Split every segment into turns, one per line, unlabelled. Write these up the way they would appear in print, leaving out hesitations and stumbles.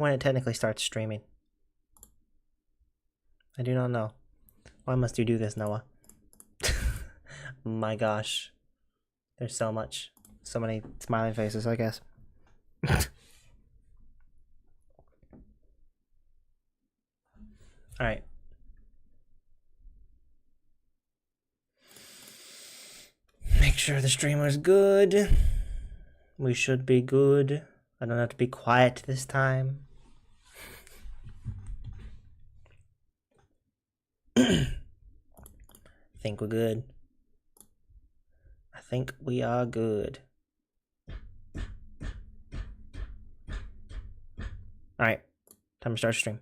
when it technically starts streaming? I do not know. Why must you do this, Noah? My gosh. There's so much. So many smiling faces, I guess. Alright. Make sure the streamer's good. We should be good. I don't have to be quiet this time. I think we're good. I think we are good. Alright, time to start stream.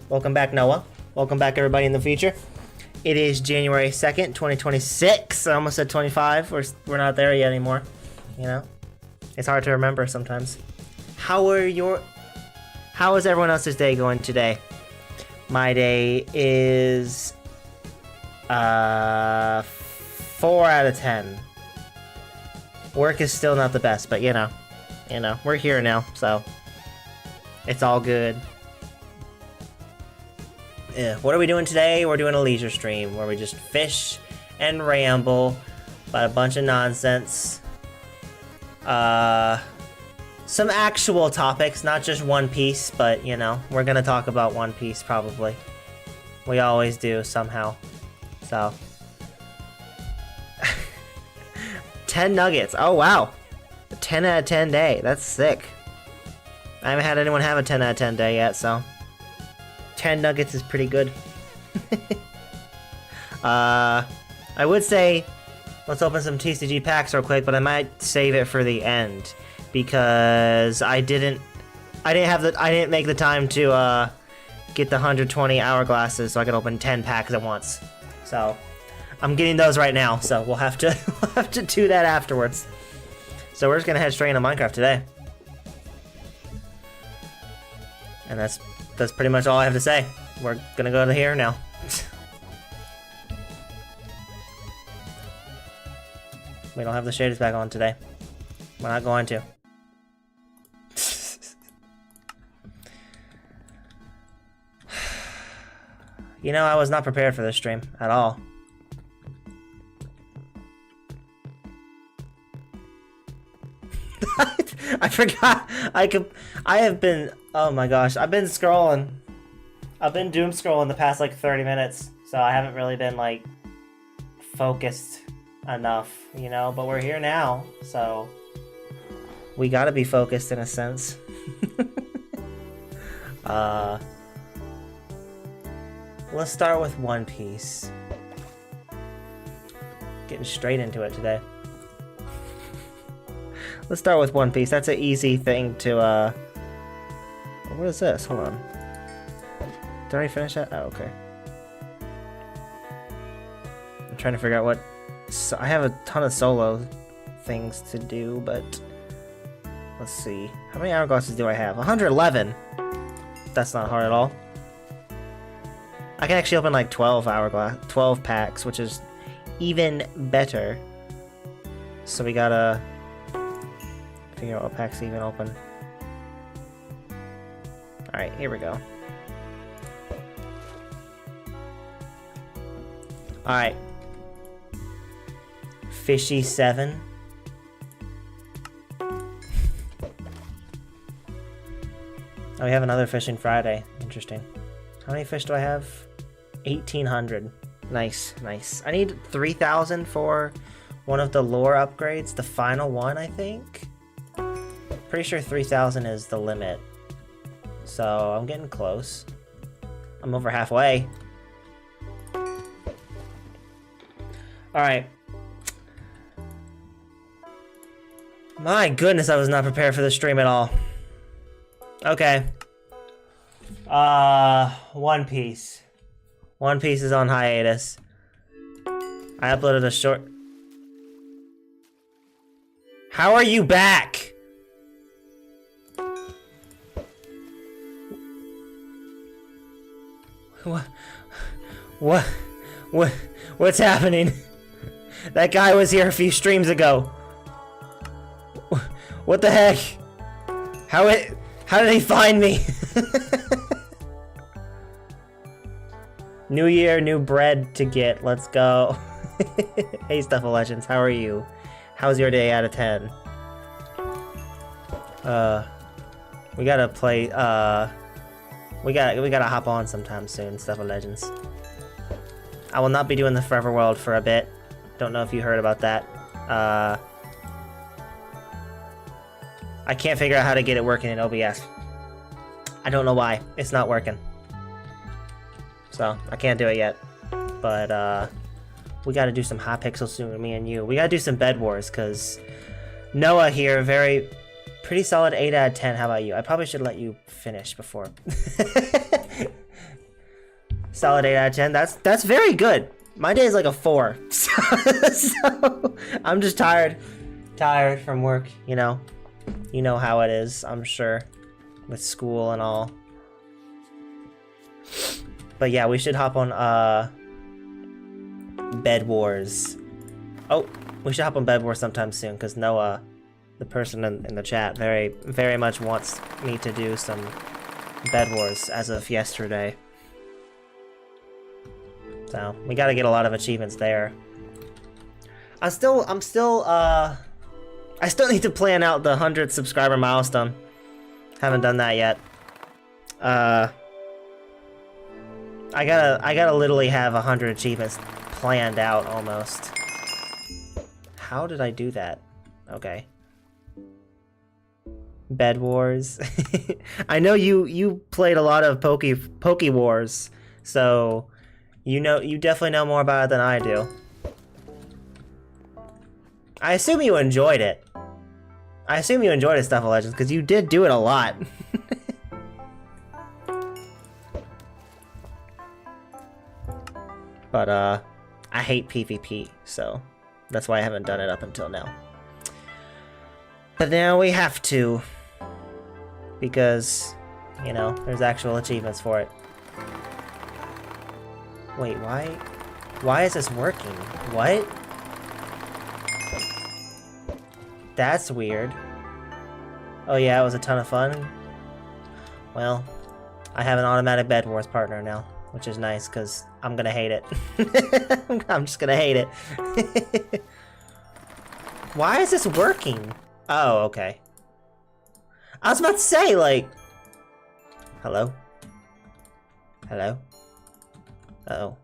Welcome back, Noah. Welcome back, everybody in the future. It is January 2nd, 2026. I almost said 25. We're not there yet anymore. You know? It's hard to remember sometimes. How is everyone else's day going today? My day is 4 out of 10. Work is still not the best, but you know, we're here now, so it's all good. Yeah, what are we doing today? We're doing a leisure stream where we just fish and ramble about a bunch of nonsense. Some actual topics, not just One Piece, but you know, we're gonna talk about One Piece probably. We always do somehow. So 10 nuggets. Oh wow. A 10 out of 10 day. That's sick. I haven't had anyone have a 10 out of 10 day yet, so 10 nuggets is pretty good. I would say let's open some TCG packs real quick, but I might save it for the end because I didn't make the time to get the 120 hourglasses so I can open 10 packs at once. So I'm getting those right now, so we'll have to do that afterwards. So we're just gonna head straight into Minecraft today. And that's pretty much all I have to say. We're gonna go to here now. We don't have the shaders back on today. We're not going to. You know, I was not prepared for this stream at all. I forgot. I have been. Oh my gosh, I've been scrolling. I've been doom scrolling the past like 30 minutes, so I haven't really been like focused enough, you know. But we're here now, so we gotta be focused in a sense. Let's start with One Piece. Getting straight into it today. Let's start with One Piece. That's an easy thing to, what is this? Hold on. Did I already finish that? Oh, okay. I'm trying to figure out what... So I have a ton of solo things to do, but... Let's see. How many hourglasses do I have? 111! That's not hard at all. I can actually open like 12 packs, which is even better. So we gotta figure out what packs even open. Alright, here we go. Alright. Fishy 7. Oh, we have another Fishing Friday. Interesting. How many fish do I have? 1,800. Nice, nice. I need 3,000 for one of the lore upgrades. The final one, I think? Pretty sure 3,000 is the limit. So, I'm getting close. I'm over halfway. Alright. My goodness, I was not prepared for this stream at all. Okay. One Piece. One Piece is on hiatus. I uploaded a short... How are you back? What's happening? That guy was here a few streams ago. What the heck? How did he find me? New year, new bread to get. Let's go. Hey, Stuff of Legends, how are you? How's your day out of 10? We gotta play, we gotta hop on sometime soon, Stuff of Legends. I will not be doing the Forever World for a bit. Don't know if you heard about that. I can't figure out how to get it working in OBS. I don't know why. It's not working. So, I can't do it yet. But, we gotta do some Hypixel soon, me and you. We gotta do some Bed Wars, because Noah here, pretty solid 8 out of 10. How about you? I probably should let you finish before. Solid 8 out of 10. That's very good. My day is like a 4. So I'm just tired from work, you know. You know how it is, I'm sure, with school and all. But yeah, we should hop on Bed Wars. Oh, we should hop on Bed Wars sometime soon, because Noah, the person in the chat, very much wants me to do some Bed Wars as of yesterday. So we gotta get a lot of achievements there. I still need to plan out the 100 subscriber milestone. Haven't done that yet. I gotta literally have 100 achievements planned out almost. How did I do that? Okay. Bed Wars. I know you played a lot of Poke Wars, so you definitely know more about it than I do. I assume you enjoyed it. I assume you enjoyed it, Stuff of Legends, because you did do it a lot. But, I hate PvP, so that's why I haven't done it up until now. But now we have to, because, you know, there's actual achievements for it. Wait, why is this working? What? That's weird. Oh yeah, it was a ton of fun. Well, I have an automatic Bed Wars partner now, which is nice, because I'm gonna hate it. I'm just gonna hate it. Why is this working? Oh, okay. I was about to say, like... Hello? Hello? Uh-oh.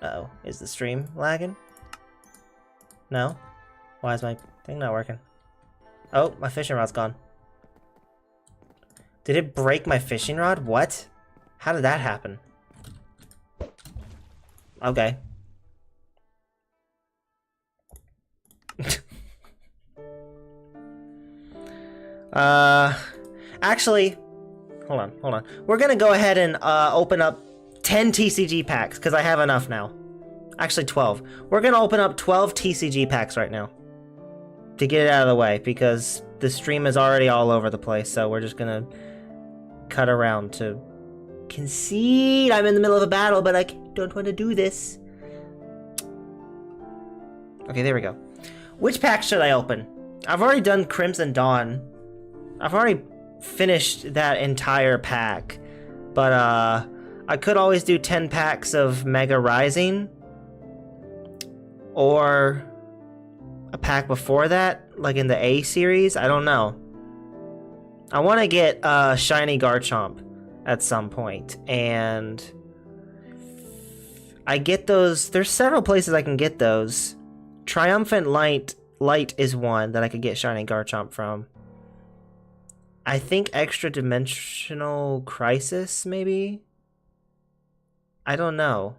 Uh-oh. Is the stream lagging? No? Why is my thing not working? Oh, my fishing rod's gone. Did it break my fishing rod? What? How did that happen? Okay. Actually, hold on. We're gonna go ahead and open up 10 TCG packs, because I have enough now. Actually, 12. We're gonna open up 12 TCG packs right now, to get it out of the way, because the stream is already all over the place, so we're just gonna cut around to concede. I'm in the middle of a battle, but I don't want to do this. Okay, there we go. Which pack should I open? I've already done Crimson Dawn. I've already finished that entire pack, but I could always do 10 packs of Mega Rising, or a pack before that, like in the A series. I don't know. I want to get Shiny Garchomp at some point, and I get those. There's several places I can get those. Triumphant Light is one that I could get Shiny Garchomp from. I think Extra Dimensional Crisis, maybe? I don't know.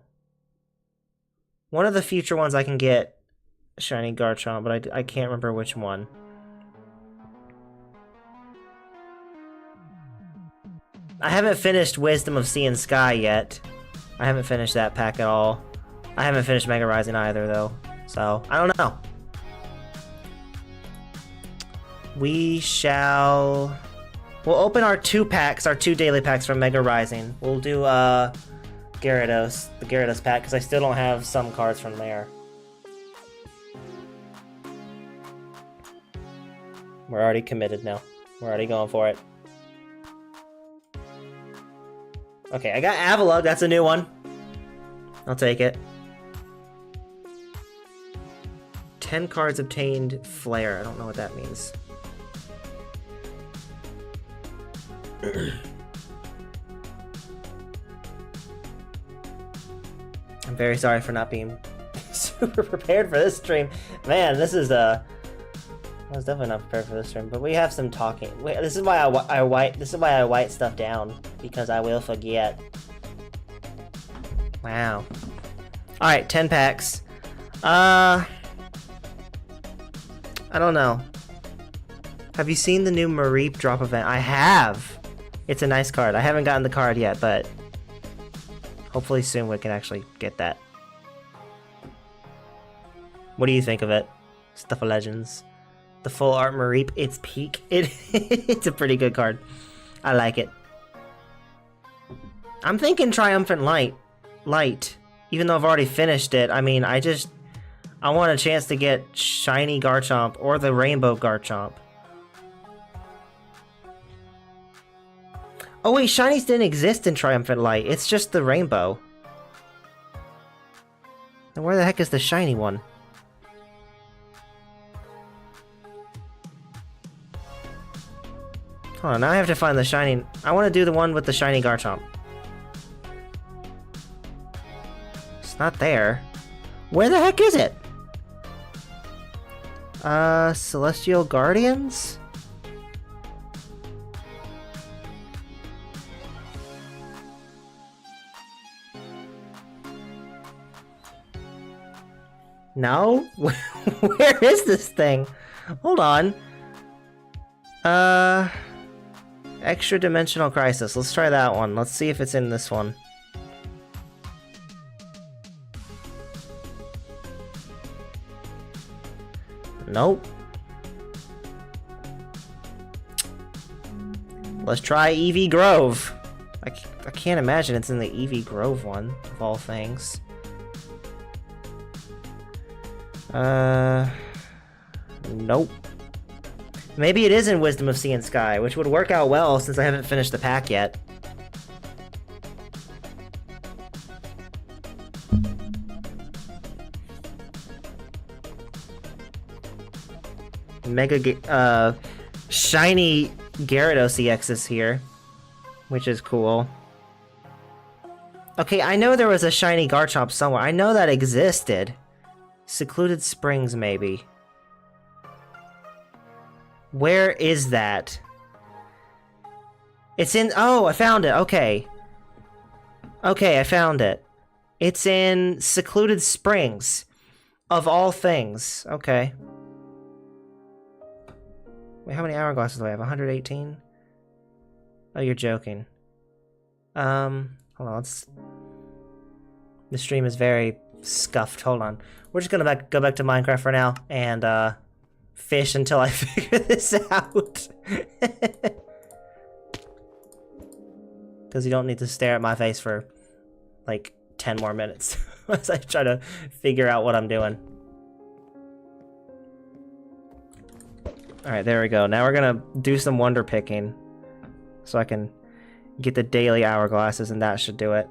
One of the future ones I can get Shiny Garchomp, but I can't remember which one. I haven't finished Wisdom of Sea and Sky yet. I haven't finished that pack at all. I haven't finished Mega Rising either, though. So, I don't know. We'll open our 2 packs, our 2 daily packs from Mega Rising. We'll do, the Gyarados pack, because I still don't have some cards from there. We're already committed now. We're already going for it. Okay, I got Avalugg. That's a new one. I'll take it. 10 cards obtained Flare. I don't know what that means. I'm very sorry for not being super prepared for this stream. Man, this is I was definitely not prepared for this stream, but we have some talking. This is why I white stuff down, because I will forget. Wow. All right, 10 packs. I don't know. Have you seen the new Mareep drop event? I have. It's a nice card. I haven't gotten the card yet, but hopefully soon we can actually get that. What do you think of it? Stuff of Legends. The full art Mareep, it's peak. It's a pretty good card. I like it. I'm thinking Triumphant Light. Even though I've already finished it, I mean, I want a chance to get Shiny Garchomp or the Rainbow Garchomp. Oh wait, Shinies didn't exist in Triumphant Light. It's just the Rainbow. Then where the heck is the Shiny one? Hold on, now I have to find the Shiny... I want to do the one with the Shiny Garchomp. It's not there. Where the heck is it? Celestial Guardians? No? Where is this thing? Hold on. Extra Dimensional Crisis. Let's try that one. Let's see if it's in this one. Nope. Let's try Eevee Grove. I can't imagine it's in the Eevee Grove one, of all things. Nope. Maybe it is in Wisdom of Sea and Sky, which would work out well since I haven't finished the pack yet. Shiny Gyarados EX is here, which is cool. Okay, I know there was a shiny Garchomp somewhere. I know that existed. Secluded Springs, maybe. Where is that? It's in... Oh, I found it. Okay. Okay, I found it. It's in Secluded Springs. Of all things. Okay. Wait, how many hourglasses do I have? 118? Oh, you're joking. Hold on, let's... The stream is very scuffed. Hold on. We're just gonna go back to Minecraft for now and fish until I figure this out. Because you don't need to stare at my face for like 10 more minutes as I try to figure out what I'm doing. Alright, there we go. Now we're gonna do some wonder picking so I can get the daily hourglasses, and that should do it.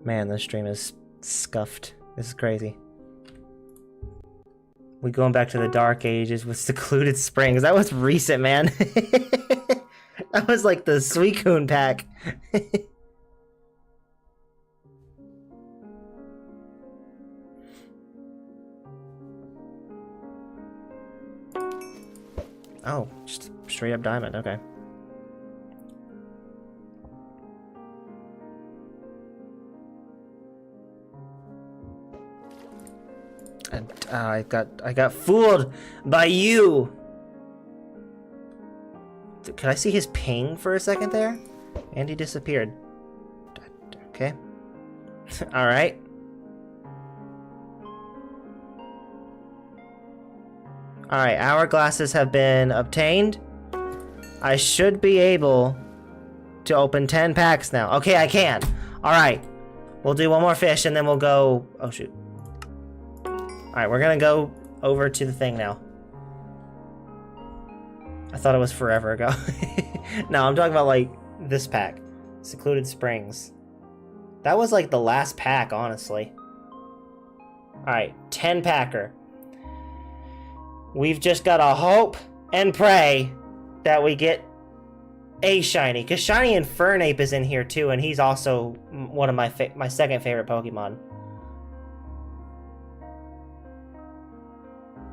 Man, this stream is scuffed. This is crazy. We going back to the dark ages with Secluded Springs. That was recent, man. That was like the Suicune pack. Oh, just straight up diamond. Okay. And I got fooled by you. Could I see his ping for a second there? And he disappeared. Okay. All right. Alright, hourglasses have been obtained. I should be able to open 10 packs now. Okay, I can. Alright. We'll do one more fish and then we'll go... Oh, shoot. Alright, we're gonna go over to the thing now. I thought it was forever ago. No, I'm talking about, like, this pack. Secluded Springs. That was, like, the last pack, honestly. Alright, 10 packer. We've just gotta hope and pray that we get a shiny. Because Shiny Infernape is in here, too, and he's also one of my second favorite Pokemon.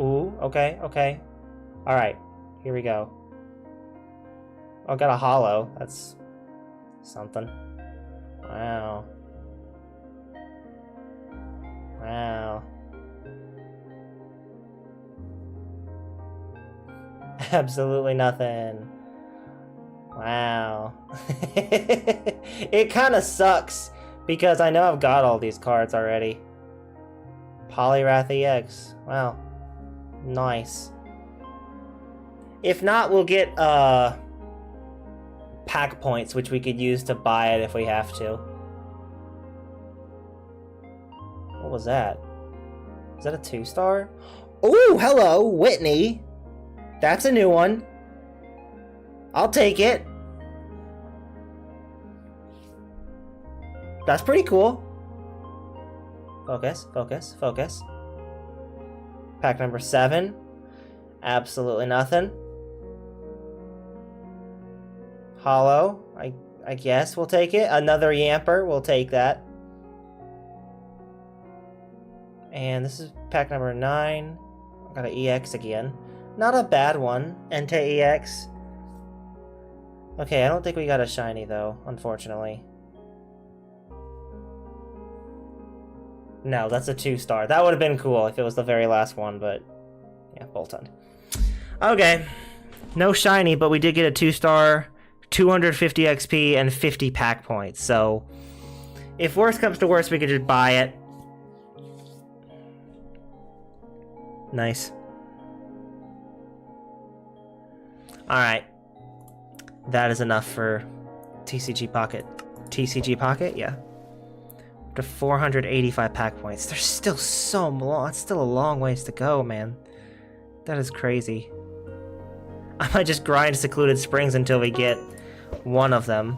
Ooh, okay, okay. Alright, here we go. Oh, got a holo. That's something. Wow. Wow. Absolutely nothing. Wow. It kind of sucks because I know I've got all these cards already. Poliwrath EX. Wow. Nice. If not, we'll get pack points, which we could use to buy it if we have to. What was that? Is that a 2-star? Oh, hello, Whitney. That's a new one. I'll take it. That's pretty cool. Focus, focus, focus. Pack number 7. Absolutely nothing. Holo. I guess we'll take it. Another Yamper. We'll take that. And this is pack number 9. I got an EX again. Not a bad one. Entei EX. Okay, I don't think we got a shiny though, unfortunately. No, that's a 2-star. That would have been cool if it was the very last one, but yeah, Bolton. Okay, no shiny, but we did get a 2-star, 250 XP, and 50 pack points. So if worst comes to worst, we could just buy it. Nice. Alright. That is enough for TCG Pocket. TCG Pocket? Yeah. To 485 pack points. There's still so long. It's still a long ways to go, man. That is crazy. I might just grind Secluded Springs until we get one of them.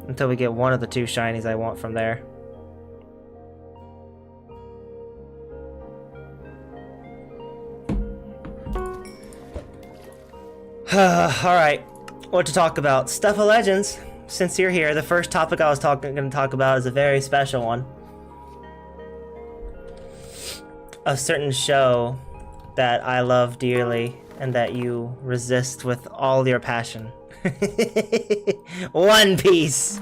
Until we get one of the 2 shinies I want from there. Alright, what to talk about? Stuff of Legends. Since you're here, the first topic I was going to talk about is a very special one. A certain show that I love dearly and that you resist with all your passion. One Piece!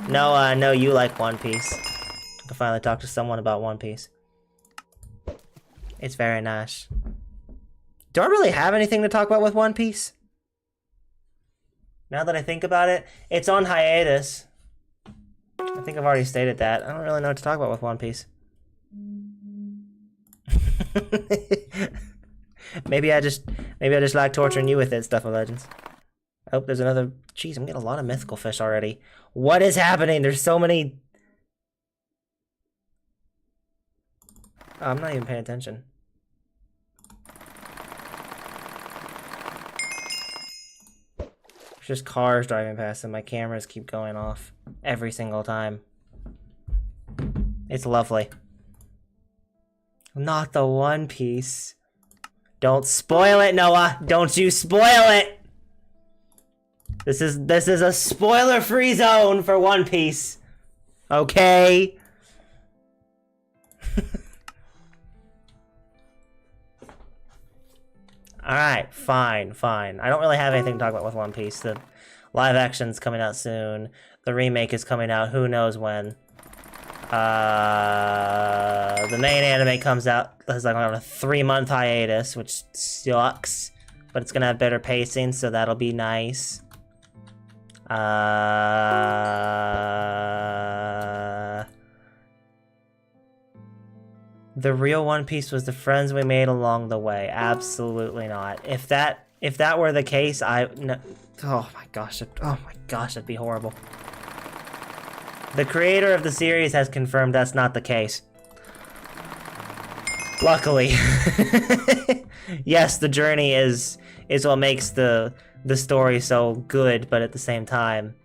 No, I know you like One Piece. I can finally talk to someone about One Piece. It's very nice. Do I really have anything to talk about with One Piece? Now that I think about it, it's on hiatus. I think I've already stated that. I don't really know what to talk about with One Piece. Maybe I just like torturing you with it, Stuff of Legends. Oh, there's another. Jeez, I'm getting a lot of mythical fish already. What is happening? There's so many. Oh, I'm not even paying attention. Just cars driving past and my cameras keep going off every single time. It's lovely. Not the One Piece. Don't spoil it, Noah. Don't you spoil it. This is a spoiler-free zone for One Piece. Okay? Alright, fine. I don't really have anything to talk about with One Piece. The live action's coming out soon. The remake is coming out who knows when. The main anime comes out, it's like on a 3-month hiatus, which sucks. But it's gonna have better pacing, so that'll be nice. The real One Piece was the friends we made along the way. Absolutely not. If that were the case, no. Oh my gosh, that'd be horrible. The creator of the series has confirmed that's not the case. Luckily. Yes, the journey is what makes the story so good, but at the same time,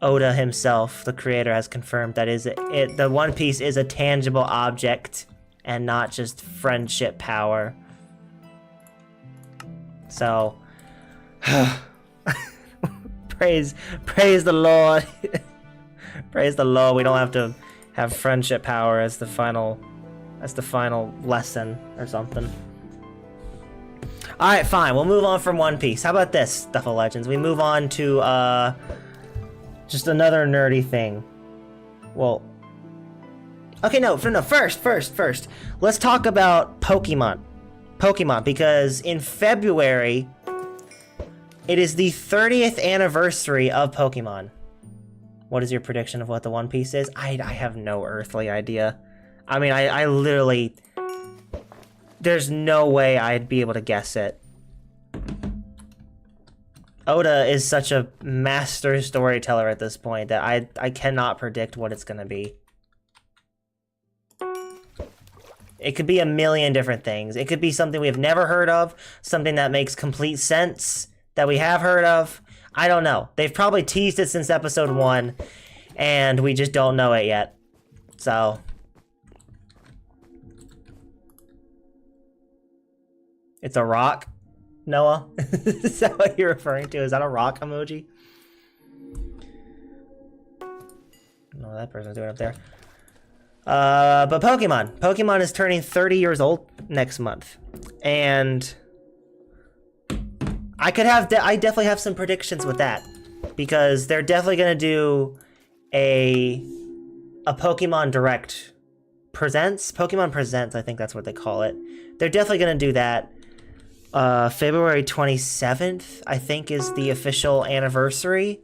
Oda himself, the creator, has confirmed that the One Piece is a tangible object and not just friendship power. So, praise the Lord. Praise the Lord. We don't have to have friendship power as the final lesson or something. All right, fine. We'll move on from One Piece. How about this, Stuff of Legends? We move on to just another nerdy thing. Well, okay, no. First, let's talk about Pokemon. Because in February, it is the 30th anniversary of Pokemon. What is your prediction of what the One Piece is? I have no earthly idea. I mean, I literally... There's no way I'd be able to guess it. Oda is such a master storyteller at this point that I cannot predict what it's gonna be. It could be a million different things. It could be something we've never heard of, something that makes complete sense, that we have heard of. I don't know. They've probably teased it since episode 1, and we just don't know it yet. So... It's a rock, Noah? Is that what you're referring to? Is that a rock emoji? No, that person's doing up there. But Pokemon. Pokemon is turning 30 years old next month. And I definitely have some predictions with that. Because they're definitely going to do a Pokemon Direct Presents? Pokemon Presents, I think that's what they call it. They're definitely going to do that. February 27th, I think, is the official anniversary.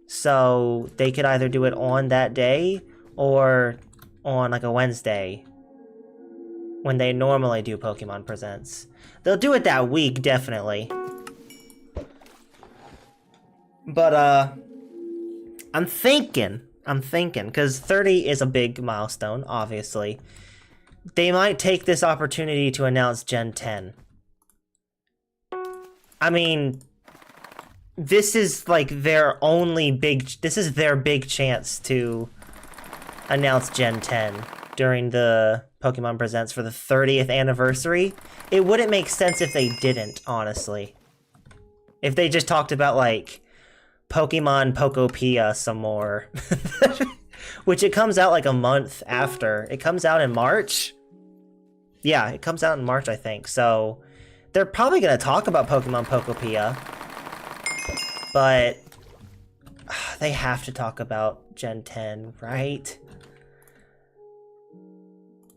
So they could either do it on that day or on like a Wednesday when they normally do Pokemon Presents. They'll do it that week, definitely. But, I'm thinking, because 30 is a big milestone, obviously. They might take this opportunity to announce Gen 10. I mean, this is like their big chance to announce Gen 10 during the Pokemon Presents for the 30th anniversary. It wouldn't make sense if they didn't, honestly. If they just talked about, like, Pokemon Pokopia some more. Which it comes out like a month after. It comes out in March? Yeah, it comes out in March, I think. So... They're probably going to talk about Pokemon Pokopia, but they have to talk about Gen 10, right?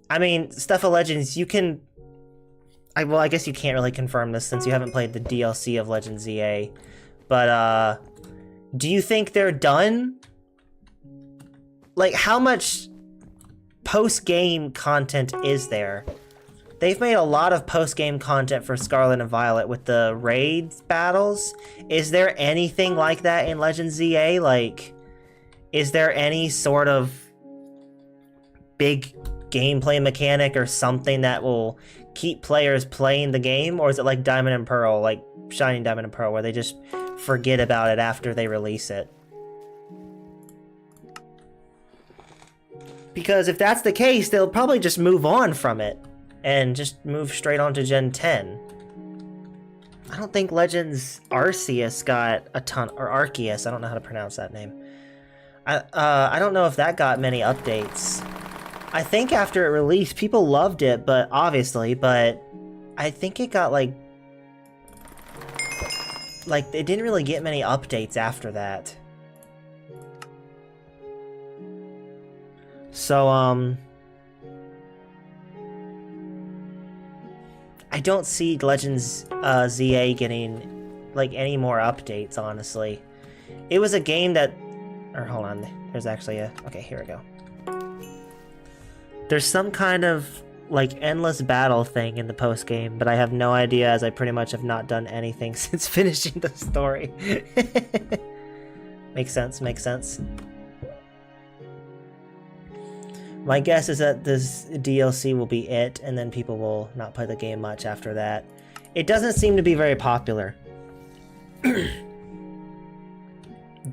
I mean, Stuff of Legends, you can... well, I guess you can't really confirm this since you haven't played the DLC of Legend ZA, but, do you think they're done? Like, how much post-game content is there? They've made a lot of post-game content for Scarlet and Violet with the raids battles. Is there anything like that in Legend ZA? Like, is there any sort of big gameplay mechanic or something that will keep players playing the game? Or is it like Diamond and Pearl, like Shining Diamond and Pearl, where they just forget about it after they release it? Because if that's the case, they'll probably just move on from it and just move straight on to Gen 10. I don't think Legends Arceus got a ton, or Arceus, I don't know how to pronounce that name. I don't know if that got many updates. I think after it released, people loved it, but I think it got like it didn't really get many updates after that. So, I don't see Legends ZA getting, like, any more updates, honestly. It was a game that... Or, hold on. There's actually a... Okay, here we go. There's some kind of like endless battle thing in the post game, but I have no idea as I pretty much have not done anything since finishing the story. Makes sense, makes sense. My guess is that this DLC will be it, and then people will not play the game much after that. It doesn't seem to be very popular. Do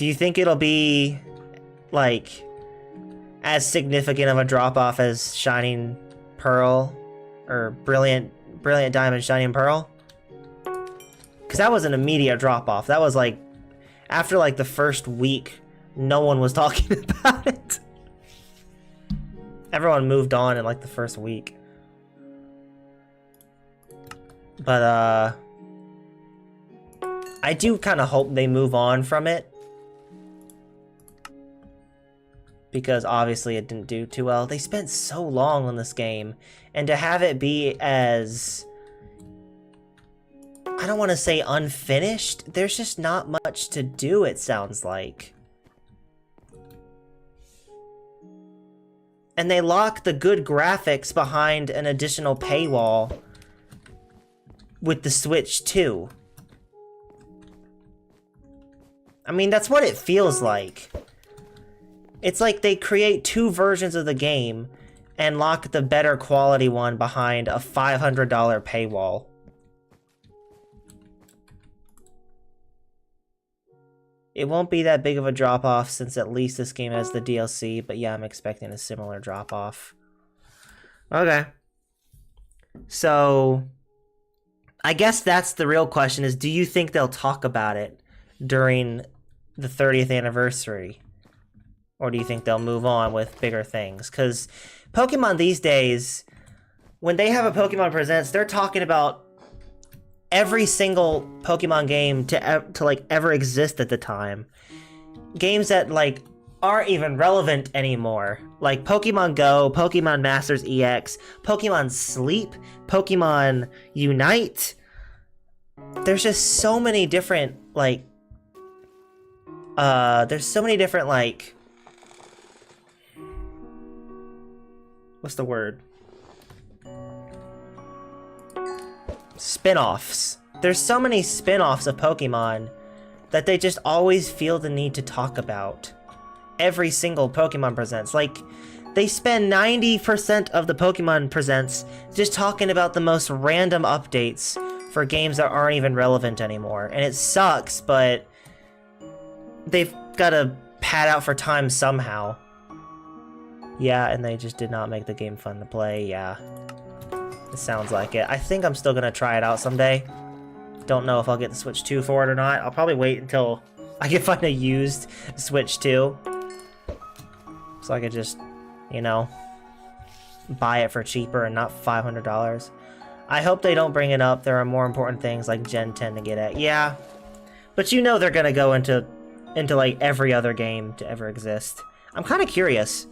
you think it'll be, like, as significant of a drop-off as Shining Pearl? Or Brilliant Diamond Shining Pearl? Because that was an immediate drop-off. That was, like, after, like, the first week, no one was talking about it. Everyone moved on in, like, the first week. But, I do kind of hope they move on from it. Because obviously it didn't do too well. They spent so long on this game. And to have it be as... I don't want to say unfinished. There's just not much to do, it sounds like. And they lock the good graphics behind an additional paywall with the Switch 2. I mean, that's what it feels like. It's like they create two versions of the game and lock the better quality one behind a $500 paywall. It won't be that big of a drop-off since at least this game has the DLC, but yeah, I'm expecting a similar drop-off. Okay. So, I guess that's the real question is, do you think they'll talk about it during the 30th anniversary? Or do you think they'll move on with bigger things? Because Pokemon these days, when they have a Pokemon Presents, they're talking about every single Pokemon game to like ever exist at the time. Games that like aren't even relevant anymore. Like Pokemon Go, Pokemon Masters EX, Pokemon Sleep, Pokemon Unite. There's just so many different like there's so many different like what's the word? Spin-offs. There's so many spin-offs of Pokemon that they just always feel the need to talk about. Every single Pokemon Presents. Like, they spend 90% of the Pokemon Presents just talking about the most random updates for games that aren't even relevant anymore. And it sucks, but they've got to pad out for time somehow. Yeah, and they just did not make the game fun to play, yeah. It sounds like it. I think I'm still gonna try it out someday. Don't know if I'll get the Switch 2 for it or not. I'll probably wait until I can find a used Switch 2. So I could just, you know, buy it for cheaper and not $500. I hope they don't bring it up. There are more important things like Gen 10 to get at. Yeah, but you know they're gonna go into like every other game to ever exist. I'm kind of curious,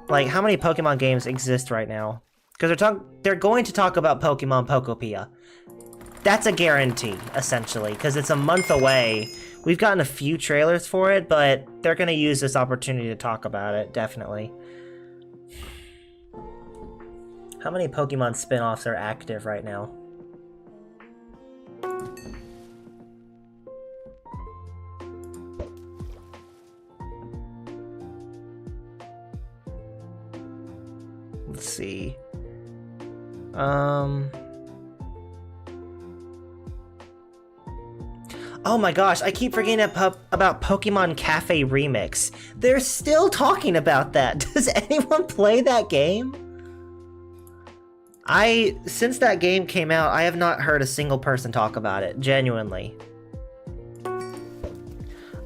like how many Pokemon games exist right now? Because they're going to talk about Pokemon Pokopia. That's a guarantee, essentially, because it's a month away. We've gotten a few trailers for it, but they're going to use this opportunity to talk about it, definitely. How many Pokemon spin-offs are active right now? Let's see. Oh my gosh, I keep forgetting about Pokemon Cafe Remix. They're still talking about that. Does anyone play that game? Since that game came out, I have not heard a single person talk about it, genuinely.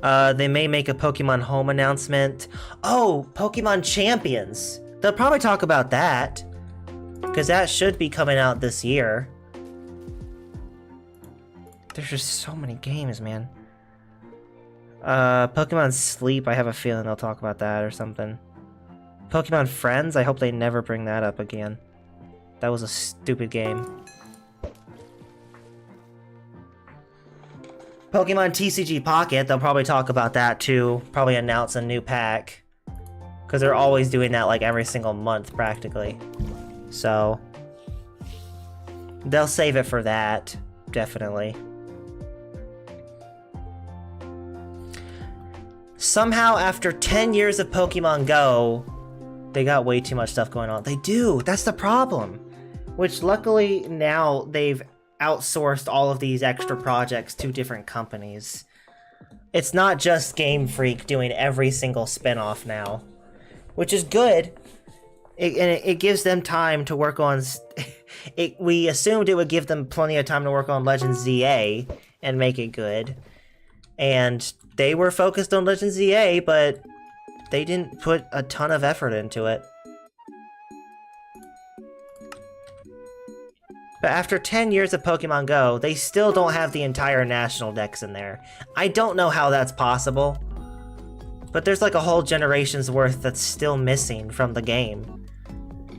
They may make a Pokemon Home announcement. Oh, Pokemon Champions. They'll probably talk about that. Because that should be coming out this year. There's just so many games, man. Pokemon Sleep, I have a feeling they'll talk about that or something. Pokemon Friends, I hope they never bring that up again. That was a stupid game. Pokemon TCG Pocket, they'll probably talk about that too. Probably announce a new pack. Because they're always doing that like every single month, practically. So, They'll save it for that, definitely. Somehow, after 10 years of Pokemon Go, they got way too much stuff going on. They do, that's the problem. Which luckily now they've outsourced all of these extra projects to different companies. It's not just Game Freak doing every single spin-off now, which is good. It gives them time to work on... we assumed it would give them plenty of time to work on Legends ZA and make it good. And they were focused on Legends ZA, but they didn't put a ton of effort into it. But after 10 years of Pokemon Go, they still don't have the entire national dex in there. I don't know how that's possible, but there's like a whole generation's worth that's still missing from the game.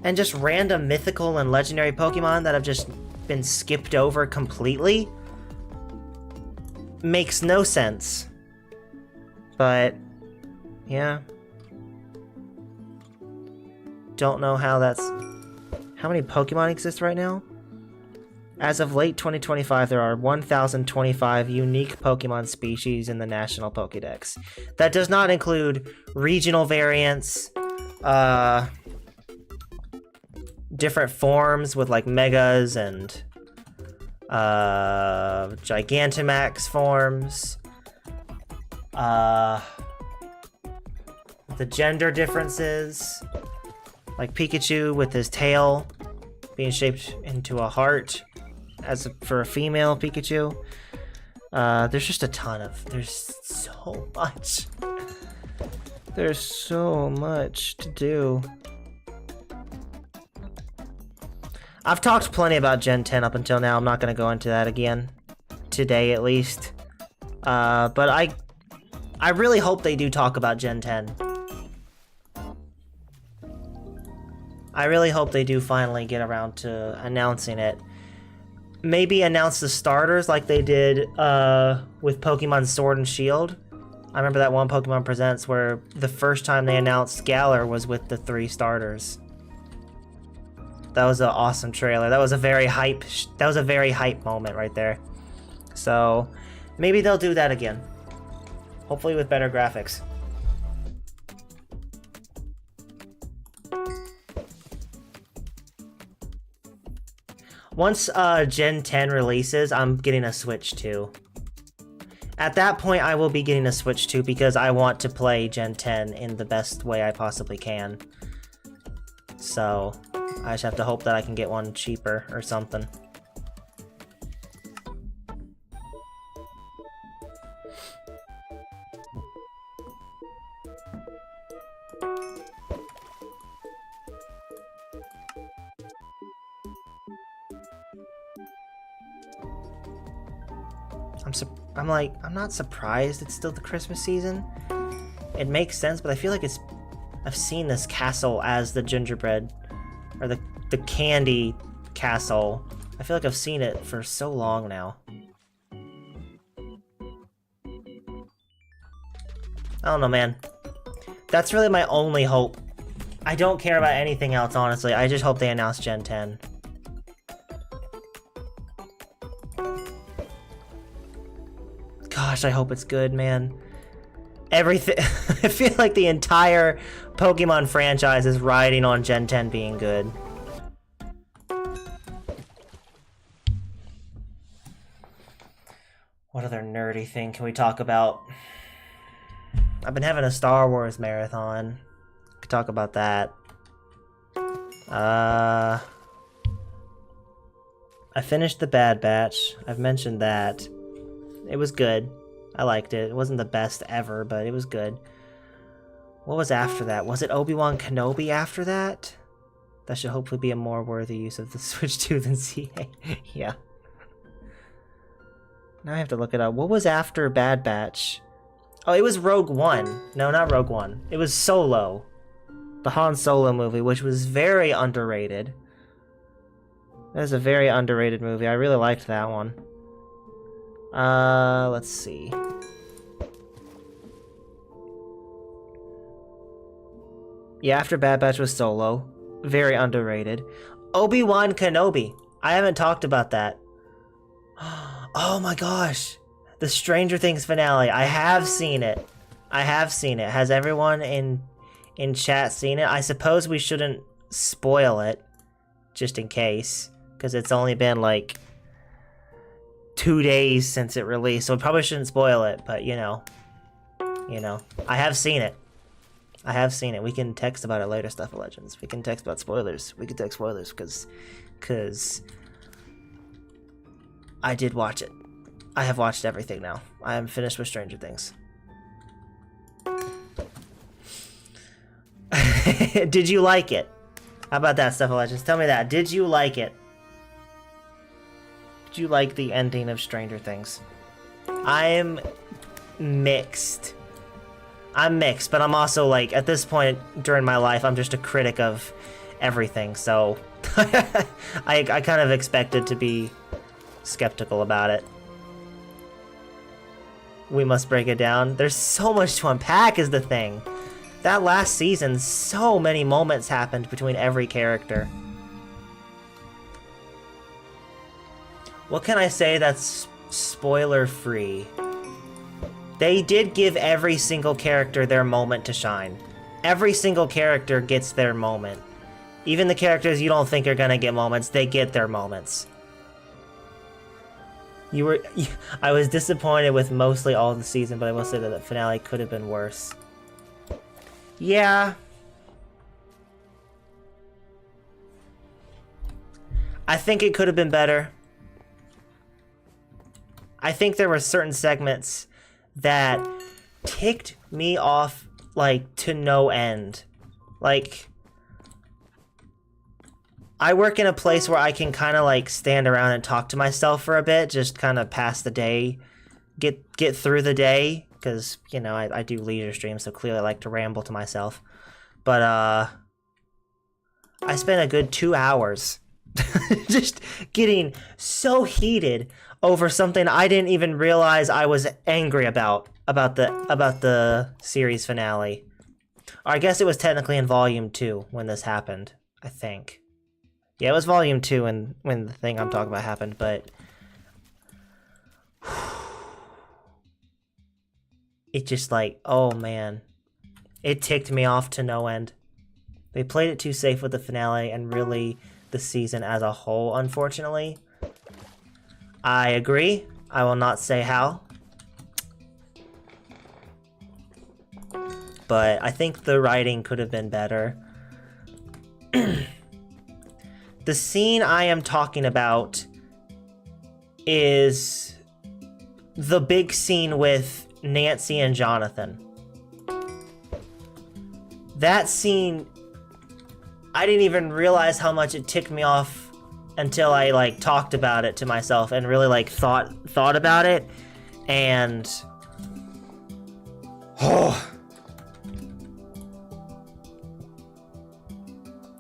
And just random mythical and legendary Pokemon that have just been skipped over completely makes no sense. But, yeah. Don't know how that's... How many Pokemon exist right now? As of late 2025, there are 1,025 unique Pokemon species in the National Pokédex. That does not include regional variants, different forms with like Megas and Gigantamax forms, the gender differences, like Pikachu with his tail being shaped into a heart for a female Pikachu. There's just a ton of... There's so much. There's so much to do. I've talked plenty about Gen 10 up until now. I'm not going to go into that again. Today, at least. But I really hope they do talk about Gen 10. I really hope they do finally get around to announcing it. Maybe announce the starters like they did with Pokemon Sword and Shield. I remember that one Pokemon Presents where the first time they announced Galar was with the 3 starters. That was an awesome trailer. That was a very hype moment right there. So maybe they'll do that again. Hopefully with better graphics. Once Gen 10 releases, I'm getting a Switch 2. At that point, I will be getting a Switch 2 because I want to play Gen 10 in the best way I possibly can. So, I just have to hope that I can get one cheaper or something. I'm not surprised it's still the Christmas season. It makes sense, but I feel like I've seen this castle as the gingerbread, or the candy castle. I feel like I've seen it for so long now. I don't know, man. That's really my only hope. I don't care about anything else, honestly. I just hope they announce Gen 10. Gosh, I hope it's good, man. Everything... I feel like the entire Pokemon franchise is riding on Gen 10 being good. What other nerdy thing can we talk about? I've been having a Star Wars marathon. Could talk about that. I finished The Bad Batch. I've mentioned that. It was good. I liked it. It wasn't the best ever, but it was good. What was after that? Was it Obi-Wan Kenobi after that? That should hopefully be a more worthy use of the Switch 2 than CA. Yeah. Now I have to look it up. What was after Bad Batch? Oh, it was Rogue One. No, not Rogue One. It was Solo. The Han Solo movie, which was very underrated. That was a very underrated movie. I really liked that one. Let's see. Yeah, after Bad Batch was Solo. Very underrated. Obi-Wan Kenobi. I haven't talked about that. Oh my gosh. The Stranger Things finale. I have seen it. I have seen it. Has everyone in chat seen it? I suppose we shouldn't spoil it, just in case, because it's only been like 2 days since it released, so we probably shouldn't spoil it, but you know, I have seen it. I have seen it. We can text about it later, Stuff of Legends. We can text about spoilers. We can text spoilers, because I did watch it. I have watched everything now. I am finished with Stranger Things. Did you like it? How about that, Stuff of Legends? Tell me that. Did you like it? Did you like the ending of Stranger Things? I'm mixed. I'm mixed, but I'm also like, at this point during my life, I'm just a critic of everything, so I kind of expected to be skeptical about it. We must break it down. There's so much to unpack is the thing. That last season, so many moments happened between every character. What can I say that's spoiler-free? They did give every single character their moment to shine. Every single character gets their moment. Even the characters you don't think are gonna get moments, they get their moments. I was disappointed with mostly all of the season, but I will say that the finale could have been worse. Yeah. I think it could have been better. I think there were certain segments that ticked me off, like, to no end. Like, I work in a place where I can kind of, like, stand around and talk to myself for a bit, just kind of pass the day, get through the day, because, you know, I do leisure streams, so clearly I like to ramble to myself. But, I spent a good 2 hours just getting so heated over something I didn't even realize I was angry about the series finale. Or I guess it was technically in Volume 2 when this happened, I think. Yeah, it was Volume 2 when the thing I'm talking about happened, but it just like, oh man. It ticked me off to no end. They played it too safe with the finale and really the season as a whole, unfortunately. I agree. I will not say how. But I think the writing could have been better. The scene I am talking about is the big scene with Nancy and Jonathan. That scene, I didn't even realize how much it ticked me off until I like talked about it to myself and really like thought about it, and oh,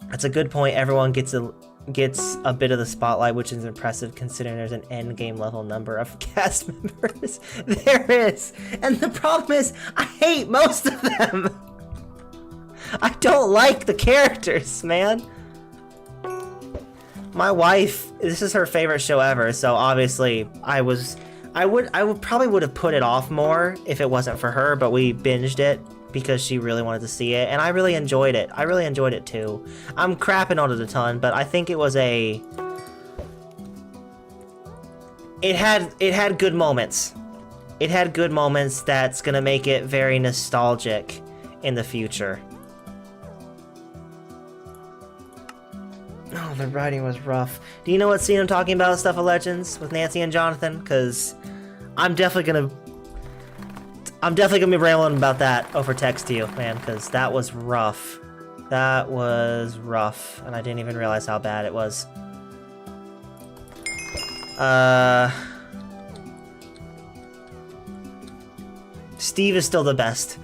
that's a good point. Everyone gets a bit of the spotlight, which is impressive considering there's an end game level number of cast members. There is, and the problem is I hate most of them. I don't like the characters, man. My wife, this is her favorite show ever, so obviously I probably would have put it off more if it wasn't for her, but we binged it because she really wanted to see it, and I really enjoyed it. I really enjoyed it too. I'm crapping on it a ton, but I think it was it had good moments. It had good moments that's gonna make it very nostalgic in the future. Oh, the writing was rough. Do you know what scene I'm talking about, Stuff of Legends, with Nancy and Jonathan? Because I'm definitely gonna be rambling about that over text to you, man, because that was rough. That was rough, and I didn't even realize how bad it was. Steve is still the best.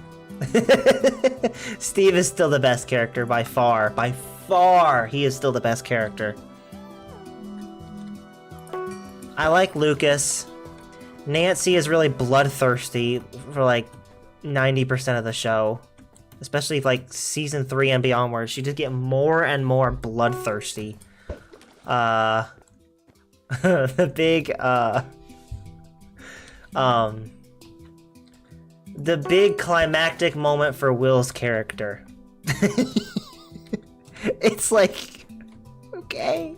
Steve is still the best character by far. By far, he is still the best character. I like Lucas. Nancy is really bloodthirsty for like 90% of the show. Especially like season 3 and beyond, where she just get more and more bloodthirsty. the big climactic moment for Will's character. It's like, okay,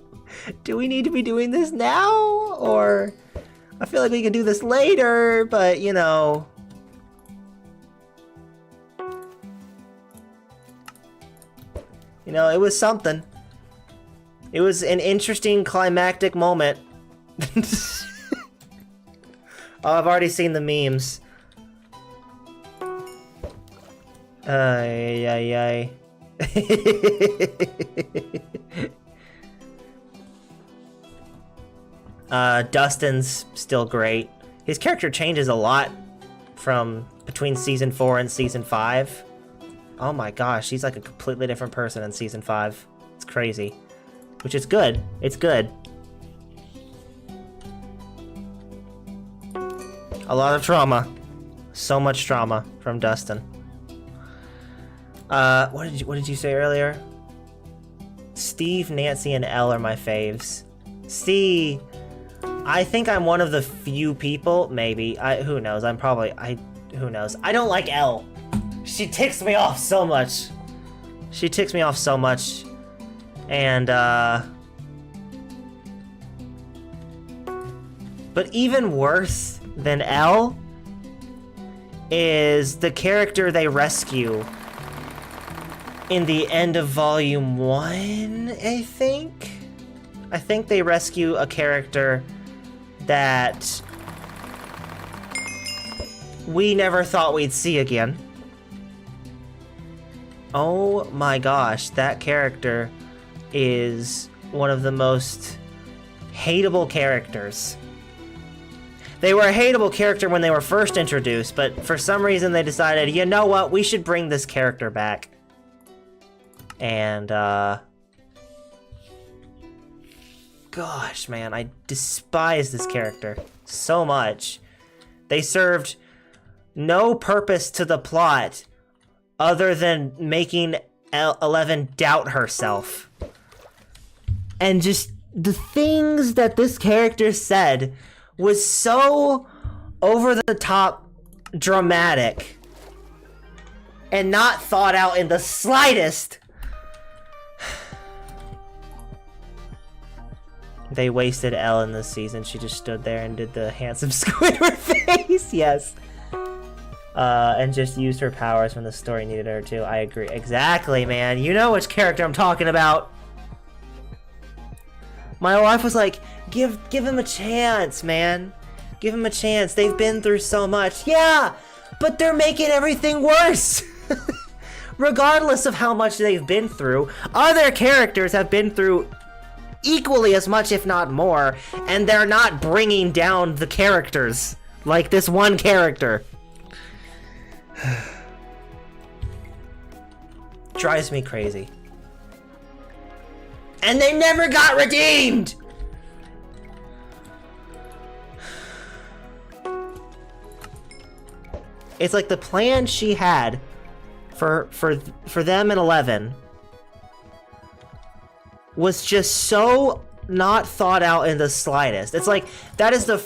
do we need to be doing this now? Or I feel like we can do this later, but you know. You know, it was something. It was an interesting climactic moment. Oh, I've already seen the memes. Ay, ay, ay. Dustin's still great. His character changes a lot from between season 4 and season 5. Oh my gosh, he's like a completely different person in season 5. It's crazy. Which is good. It's good. A lot of trauma. So much trauma from Dustin. What did you say earlier? Steve, Nancy, and Elle are my faves. See, I think I'm one of the few people, maybe. Who knows? Who knows? I don't like Elle. She ticks me off so much. She ticks me off so much. And, but even worse than Elle is the character they rescue in the end of Volume 1, I think? I think they rescue a character that we never thought we'd see again. Oh my gosh, that character is one of the most hateable characters. They were a hateable character when they were first introduced, but for some reason they decided, you know what, we should bring this character back. And, gosh, man, I despise this character so much. They served no purpose to the plot other than making 11 doubt herself. And just the things that this character said was so over the top dramatic and not thought out in the slightest. They wasted Elle in this season. She just stood there and did the handsome Squidward face. Yes. And just used her powers when the story needed her to. I agree. Exactly, man. You know which character I'm talking about. My wife was like, give him a chance, man. Give him a chance. They've been through so much. Yeah, but they're making everything worse. Regardless of how much they've been through, other characters have been through equally as much, if not more, and they're not bringing down the characters like this one character. Drives me crazy. And they never got redeemed! It's like the plan she had for them and 11 was just so not thought out in the slightest. It's like that is a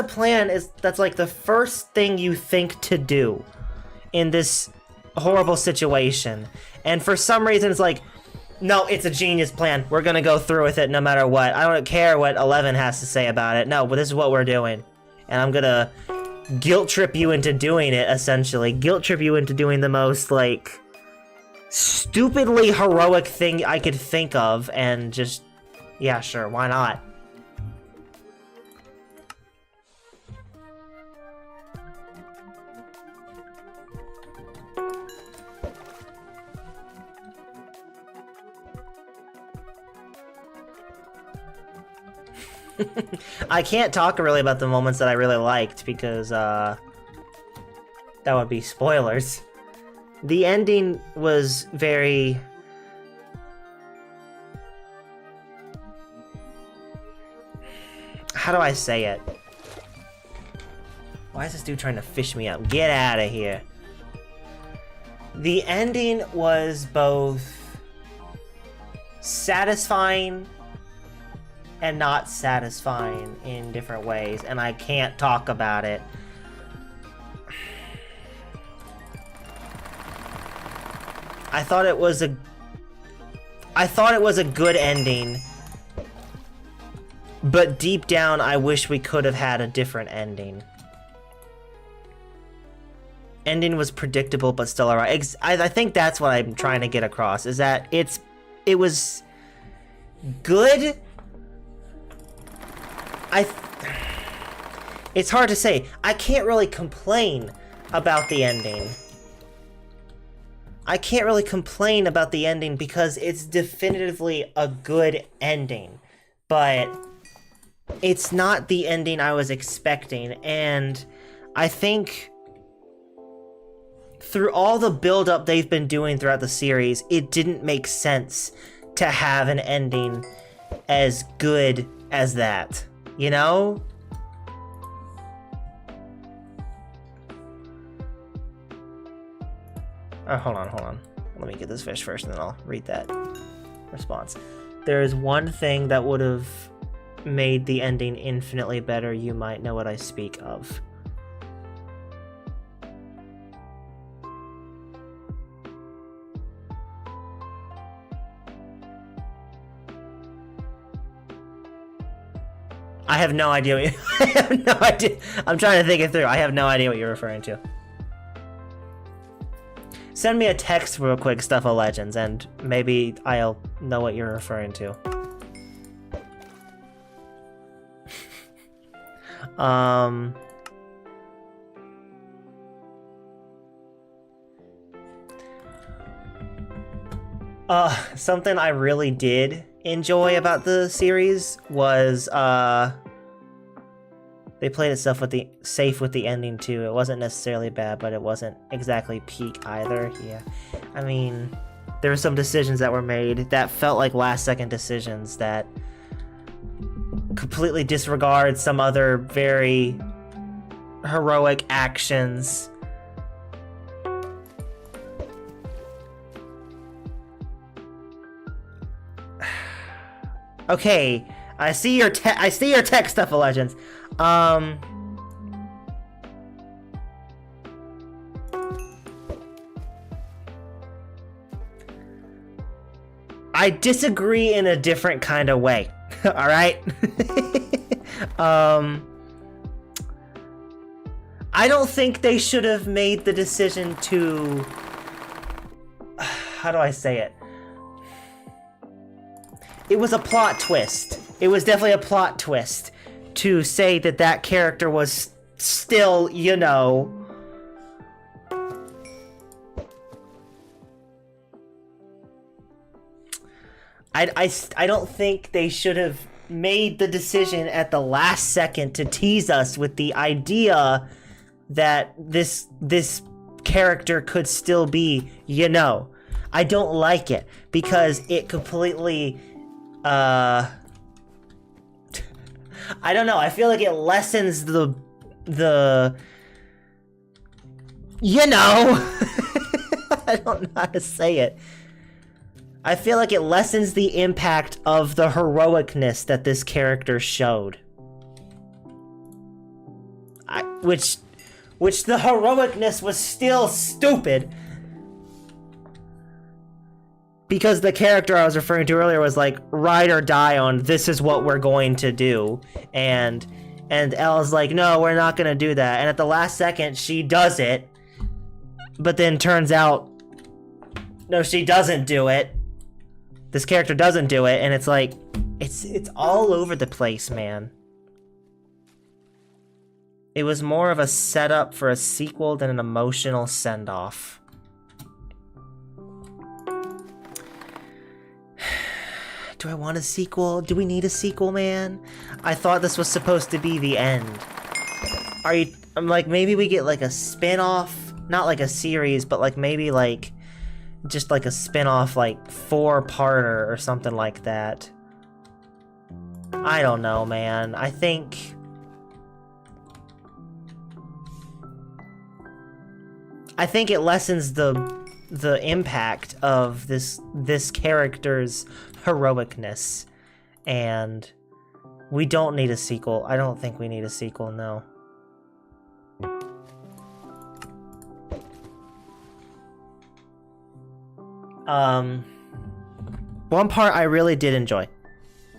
plan that's like the first thing you think to do in this horrible situation. And for some reason it's like, no, it's a genius plan. We're gonna go through with it no matter what. I don't care what 11 has to say about it. No, but this is what we're doing. And I'm gonna guilt trip you into doing it, essentially. Guilt trip you into doing the most, like, stupidly heroic thing I could think of, and just, yeah, sure, why not? I can't talk really about the moments that I really liked because that would be spoilers. The ending was very... How do I say it? Why is this dude trying to fish me up? Get out of here. The ending was both satisfying and not satisfying in different ways, and I can't talk about it. I thought it was a good ending, but deep down I wish we could have had a different ending. Ending was predictable but still alright. I think that's what I'm trying to get across, is that it was good. It's hard to say. I can't really complain about the ending. I can't really complain about the ending because it's definitively a good ending, but it's not the ending I was expecting, and I think through all the build-up they've been doing throughout the series, it didn't make sense to have an ending as good as that, you know? Oh, hold on. Let me get this fish first, and then I'll read that response. There is one thing that would have made the ending infinitely better. You might know what I speak of. I have no idea. I have no idea. I'm trying to think it through. I have no idea what you're referring to. Send me a text real quick, Stuff of Legends, and maybe I'll know what you're referring to. Something I really did enjoy about the series was, they played it safe with the ending too. It wasn't necessarily bad, but it wasn't exactly peak either. Yeah, I mean, there were some decisions that were made that felt like last-second decisions that completely disregard some other very heroic actions. Okay, I see your text, Stuff of Legends. I disagree in a different kind of way. All right. I don't think they should have made the decision to. How do I say it? It was a plot twist. It was definitely a plot twist to say that that character was still, you know, I don't think they should have made the decision at the last second to tease us with the idea that this character could still be, you know. I don't like it because it completely I don't know. I feel like it lessens the you know. I don't know how to say it. I feel like it lessens the impact of the heroicness that this character showed. Which the heroicness was still stupid. Because the character I was referring to earlier was like, ride or die on, this is what we're going to do. And Elle's like, no, we're not going to do that. And at the last second, she does it. But then turns out, no, she doesn't do it. This character doesn't do it. And it's like, it's all over the place, man. It was more of a setup for a sequel than an emotional send-off. Do I want a sequel? Do we need a sequel, man? I thought this was supposed to be the end. I'm like, maybe we get like a spin-off, not like a series, but like maybe like just like a spin-off, like 4-parter or something like that. I don't know, man. I think it lessens the impact of this character's heroicness, and We don't need a sequel. I don't think we need a sequel, no. One part I really did enjoy.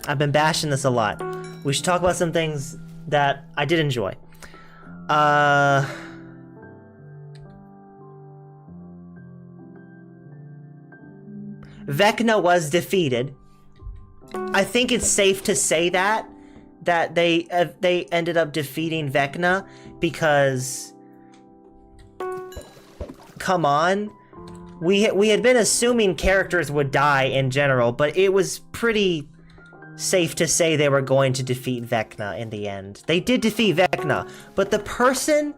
I've been bashing this a lot. We should talk about some things that I did enjoy. Vecna was defeated. I think it's safe to say that they ended up defeating Vecna because, come on, we had been assuming characters would die in general, but it was pretty safe to say they were going to defeat Vecna in the end. They did defeat Vecna, but the person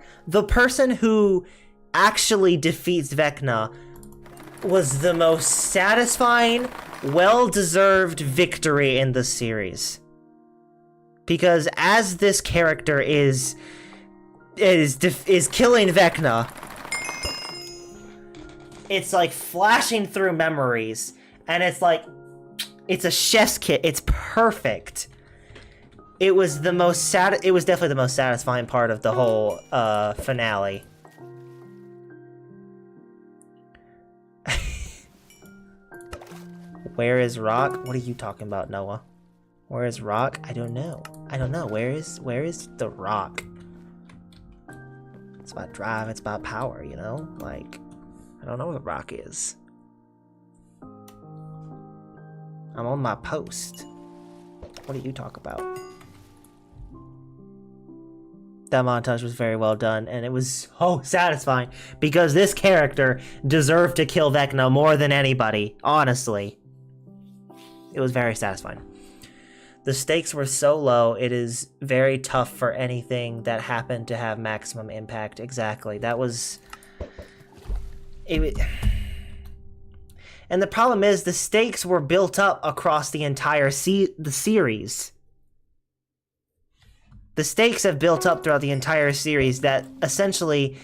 who actually defeats Vecna was the most satisfying, well-deserved victory in the series. Because as this character is killing Vecna, it's like flashing through memories, and it's like, it's a chef's kiss. It's perfect. It was the most it was definitely the most satisfying part of the whole finale. Where is Rock? What are you talking about, Noah? Where is Rock? I don't know. I don't know. Where is the Rock? It's about drive, it's about power, you know? Like, I don't know where the Rock is. I'm on my post. What do you talk about? That montage was very well done, and it was so satisfying because this character deserved to kill Vecna more than anybody, honestly. It was very satisfying. The stakes were so low, it is very tough for anything that happened to have maximum impact. Exactly. That was... And the problem is, the stakes were built up across the entire series. The stakes have built up throughout the entire series that essentially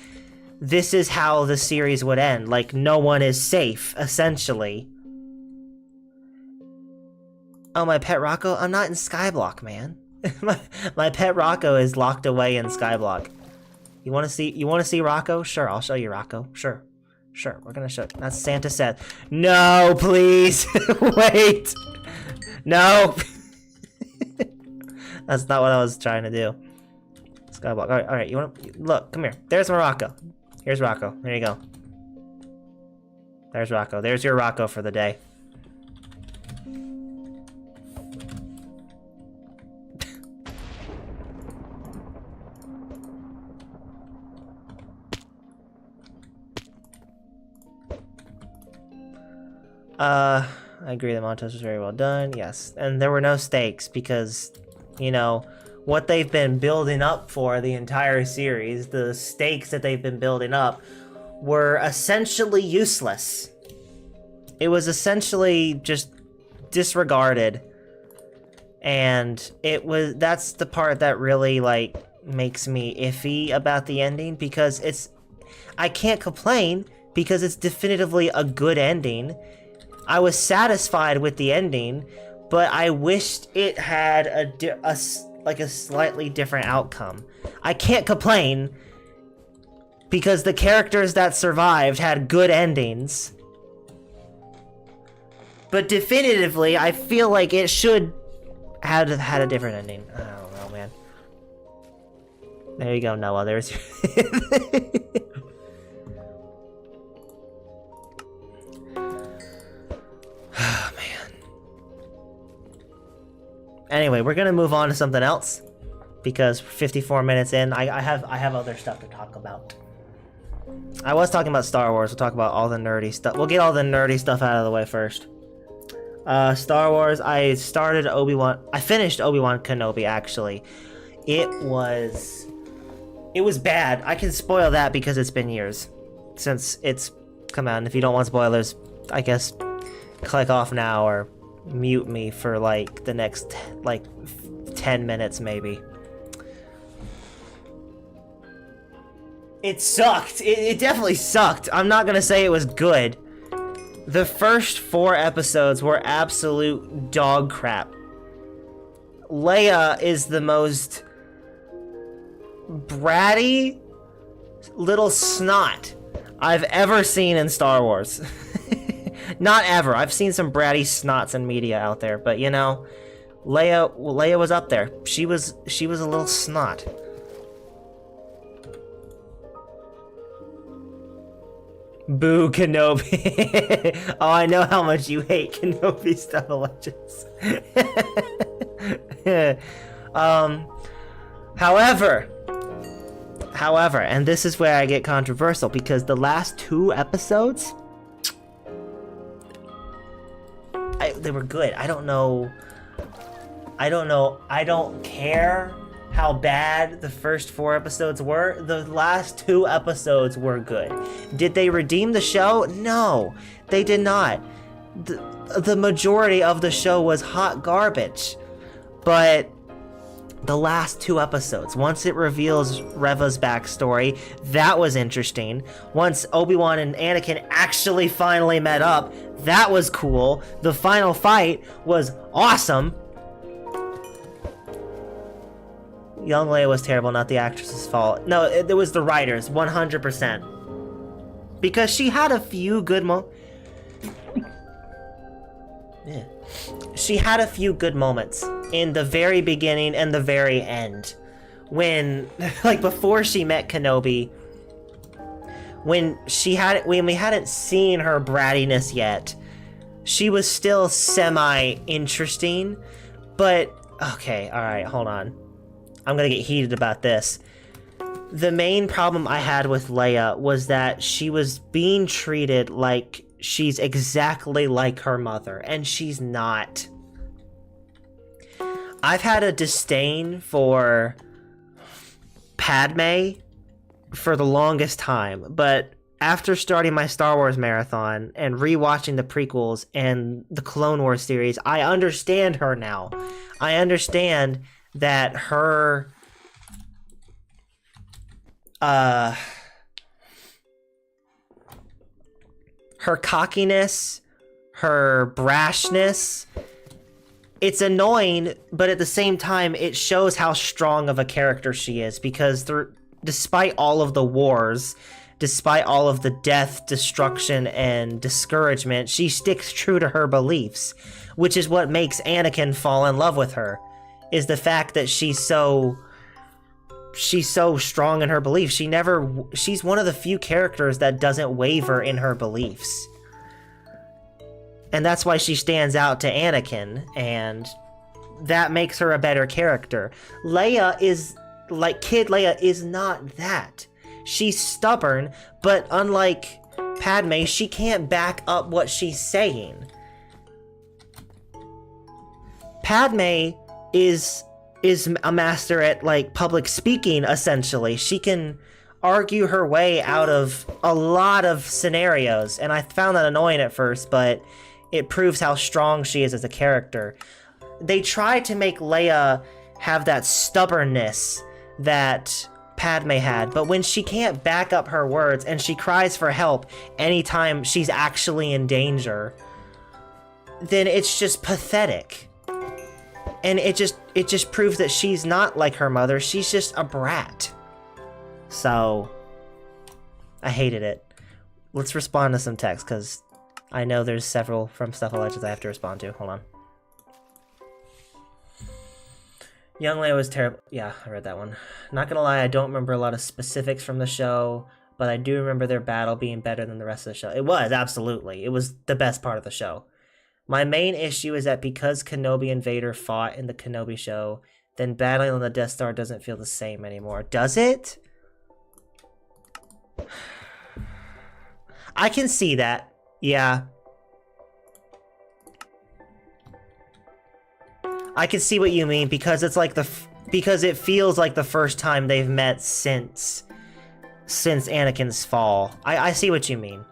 this is how the series would end. Like, no one is safe, essentially. Oh, my pet Rocco? I'm not in Skyblock, man. my pet Rocco is locked away in Skyblock. You wanna see Rocco? Sure, I'll show you Rocco. Sure, we're gonna show. That's Santa said. No, please. Wait. No. That's not what I was trying to do. Skyblock. All right. You want to look? Come here. There's my Rocco. Here's Rocco. There you go. There's Rocco. There's your Rocco for the day. I agree the montage was very well done, yes. And there were no stakes because, you know, what they've been building up for the entire series, the stakes that they've been building up, were essentially useless. It was essentially just disregarded. And that's the part that really, like, makes me iffy about the ending, because I can't complain because it's definitively a good ending. I was satisfied with the ending, but I wished it had a slightly different outcome. I can't complain because the characters that survived had good endings. But definitively, I feel like it should have had a different ending. I don't know, man. There you go, Noah. There's your... Oh, man. Anyway, we're gonna move on to something else because 54 minutes in, I have other stuff to talk about. I was talking about Star Wars. We'll talk about all the nerdy stuff. We'll get all the nerdy stuff out of the way first. Star Wars. I started Obi-Wan. I finished Obi-Wan Kenobi. Actually, it was bad. I can spoil that because it's been years since it's come out. And if you don't want spoilers, I guess click off now or mute me for like the next 10 minutes maybe. It sucked. It definitely sucked. I'm not gonna say it was good. The first 4 episodes were absolute dog crap. Leia is the most bratty little snot I've ever seen in Star Wars. Not ever. I've seen some bratty snots in media out there, but you know, Leia was up there. She was a little snot. Boo Kenobi. Oh, I know how much you hate Kenobi Stuff of Legends. However, and this is where I get controversial, because the last 2 episodes, they were good. I don't know. I don't care how bad the first 4 episodes were. The last 2 episodes were good. Did they redeem the show? No, they did not. The majority of the show was hot garbage. But the last 2 episodes, once it reveals Reva's backstory, that was interesting. Once Obi-Wan and Anakin actually finally met up, that was cool. The final fight was awesome. Young Leia was terrible, not the actress's fault. No, it was the writers, 100%. Because she had a few good She had a few good moments in the very beginning and the very end. When, like, before she met Kenobi, when we hadn't seen her brattiness yet, she was still semi-interesting. But, okay, alright, hold on. I'm gonna get heated about this. The main problem I had with Leia was that she was being treated like she's exactly like her mother, and she's not. I've had a disdain for Padme for the longest time, but after starting my Star Wars marathon and rewatching the prequels and the Clone Wars series, I understand her now. I understand that her cockiness, her brashness, it's annoying, but at the same time, it shows how strong of a character she is, because despite all of the wars, despite all of the death, destruction, and discouragement, she sticks true to her beliefs, which is what makes Anakin fall in love with her. Is the fact that she's so strong in her beliefs. She's one of the few characters that doesn't waver in her beliefs. And that's why she stands out to Anakin, and that makes her a better character. Leia is, like, Kid Leia is not that. She's stubborn, but unlike Padme, she can't back up what she's saying. Padme is a master at, like, public speaking, essentially. She can argue her way out of a lot of scenarios, and I found that annoying at first, but it proves how strong she is as a character. They try to make Leia have that stubbornness that Padme had, but when she can't back up her words and she cries for help anytime she's actually in danger, then it's just pathetic. And it just proves that she's not like her mother. She's just a brat. So, I hated it. Let's respond to some text, because I know there's several from Stuff of Legends I have to respond to. Hold on. Young Leia was terrible. Yeah, I read that one. Not gonna lie, I don't remember a lot of specifics from the show, but I do remember their battle being better than the rest of the show. It was, absolutely. It was the best part of the show. My main issue is that because Kenobi and Vader fought in the Kenobi show, then battling on the Death Star doesn't feel the same anymore. Does it? I can see that. Yeah. I can see what you mean, because it's like because it feels like the first time they've met since Anakin's fall. I see what you mean.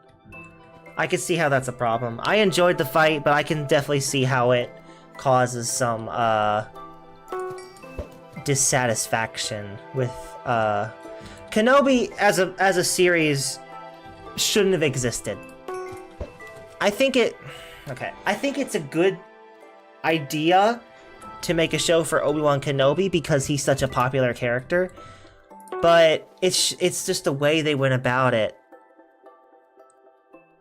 I can see how that's a problem. I enjoyed the fight, but I can definitely see how it causes some dissatisfaction with Kenobi as a series shouldn't have existed. I think it's a good idea to make a show for Obi-Wan Kenobi because he's such a popular character, but it's just the way they went about it.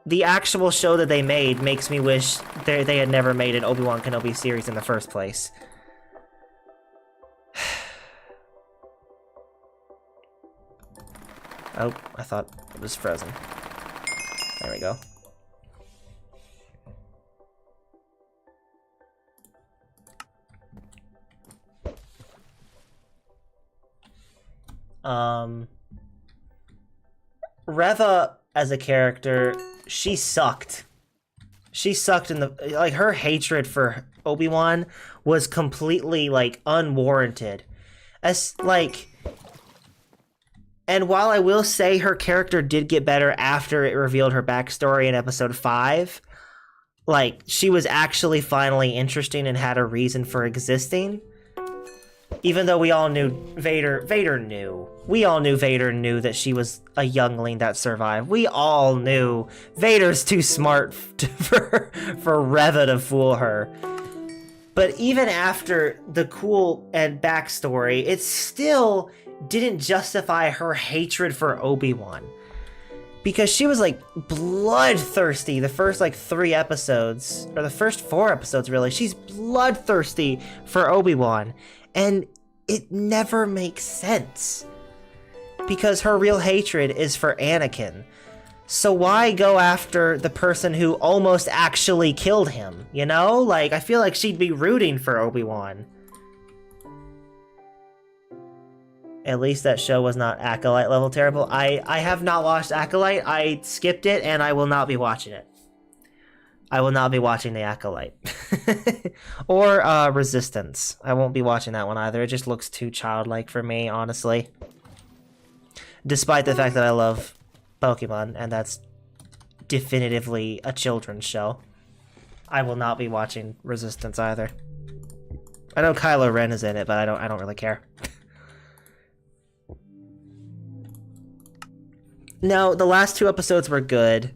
The actual show that they made makes me wish they had never made an Obi-Wan Kenobi series in the first place. Oh, I thought it was frozen. There we go. Reva as a character, she sucked. She sucked in the, like, her hatred for Obi-Wan was completely, like, unwarranted. As, like, and while I will say her character did get better after it revealed her backstory in episode 5, like, she was actually finally interesting and had a reason for existing. Even though we all knew Vader knew. We all knew Vader knew that she was a youngling that survived. We all knew Vader's too smart for Reva to fool her. But even after the cool and backstory, it still didn't justify her hatred for Obi-Wan. Because she was, like, bloodthirsty the first, like, 3 episodes. Or the first 4 episodes, really. She's bloodthirsty for Obi-Wan. And it never makes sense. Because her real hatred is for Anakin. So why go after the person who almost actually killed him, you know? Like, I feel like she'd be rooting for Obi-Wan. At least that show was not Acolyte level terrible. I have not watched Acolyte. I skipped it, and I will not be watching it. I will not be watching the Acolyte. Or Resistance. I won't be watching that one either. It just looks too childlike for me, honestly. Despite the fact that I love Pokemon, and that's definitively a children's show. I will not be watching Resistance either. I know Kylo Ren is in it, but I don't really care. No, the last 2 episodes were good.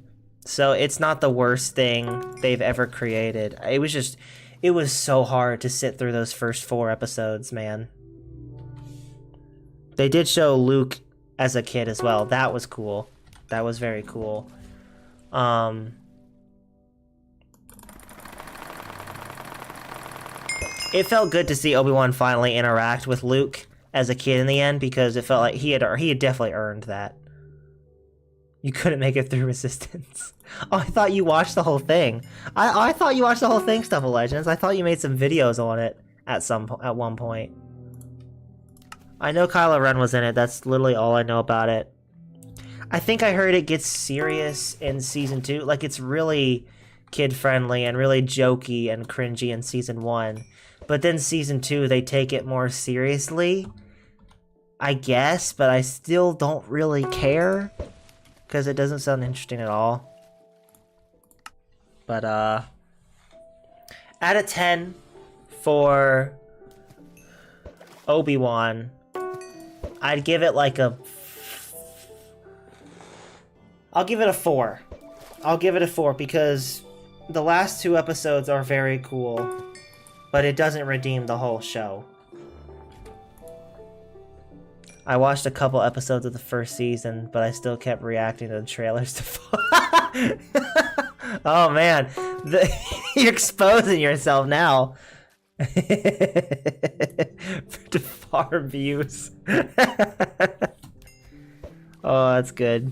So it's not the worst thing they've ever created. It was so hard to sit through those first 4 episodes, man. They did show Luke as a kid as well. That was cool. That was very cool. It felt good to see Obi-Wan finally interact with Luke as a kid in the end, because it felt like he had definitely earned that. You couldn't make it through Resistance. Oh, I thought you watched the whole thing. I thought you watched the whole thing, Stuff of Legends. I thought you made some videos on it at one point. I know Kylo Ren was in it. That's literally all I know about it. I think I heard it gets serious in season 2. Like, it's really kid-friendly and really jokey and cringy in season 1. But then season 2, they take it more seriously, I guess, but I still don't really care. Because it doesn't sound interesting at all. But, out of 10 for Obi-Wan, I'd give it like a... I'll give it a 4. I'll give it a 4 because the last 2 episodes are very cool, but it doesn't redeem the whole show. I watched a couple episodes of the first season, but I still kept reacting to the trailers to Oh man, you're exposing yourself now. To farm views. Oh, that's good.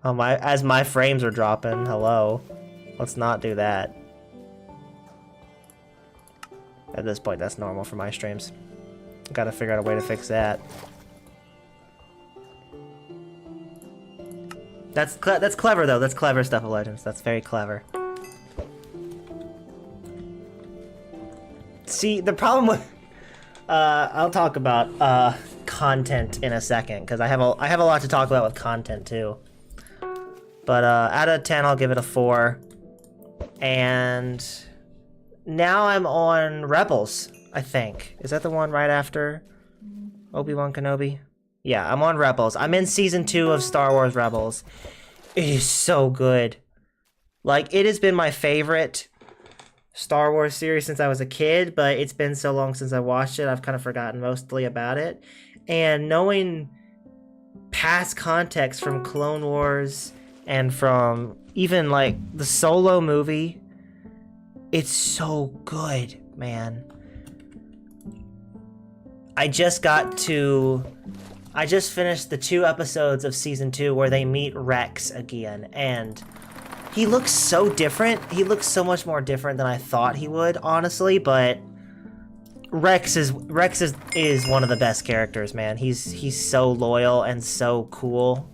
Oh my, as my frames are dropping, hello. Let's not do that. At this point, that's normal for my streams. Gotta figure out a way to fix that. That's clever though. That's clever Stuff of Legends. That's very clever. See, the problem with I'll talk about content in a second because I have a lot to talk about with content too. But out of 10, I'll give it a 4. And now I'm on Rebels, I think. Is that the one right after Obi-Wan Kenobi? Yeah, I'm on Rebels. I'm in season 2 of Star Wars Rebels. It is so good. Like, it has been my favorite Star Wars series since I was a kid, but it's been so long since I watched it, I've kind of forgotten mostly about it. And knowing past context from Clone Wars and from even like the Solo movie, it's so good, man. I just finished the 2 episodes of season 2 where they meet Rex again, and he looks so different. He looks so much more different than I thought he would, honestly, but Rex is one of the best characters, man. He's so loyal and so cool.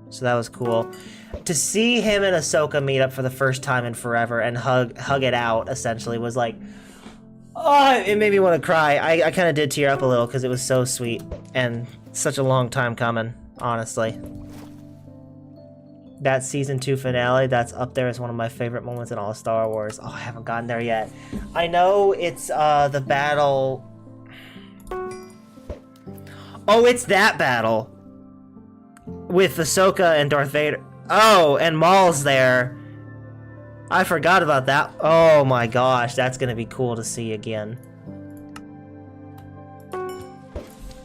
So that was cool. To see him and Ahsoka meet up for the first time in forever and hug it out, essentially, was like, oh, it made me want to cry. I kind of did tear up a little because it was so sweet and such a long time coming, honestly. That season 2 finale, that's up there as one of my favorite moments in all of Star Wars. Oh, I haven't gotten there yet. I know it's the battle. Oh, it's that battle with Ahsoka and Darth Vader. Oh, and Maul's there. I forgot about that. Oh my gosh, that's gonna be cool to see again.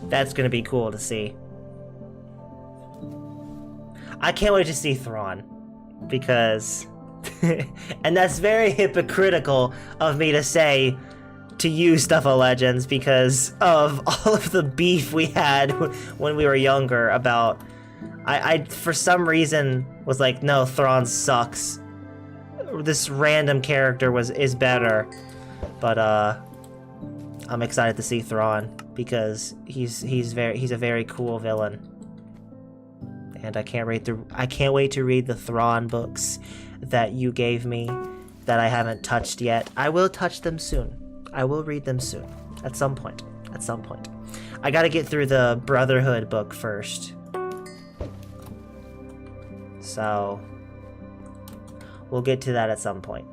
That's gonna be cool to see. I can't wait to see Thrawn, because... and that's very hypocritical of me to say to you, Stuff of Legends, because of all of the beef we had when we were younger about... I for some reason was like, no, Thrawn sucks. This random character is better. But I'm excited to see Thrawn because he's a very cool villain. And I can't wait to read the Thrawn books that you gave me that I haven't touched yet. I will touch them soon. I will read them soon. At some point. At some point. I gotta get through the Brotherhood book first. So we'll get to that at some point.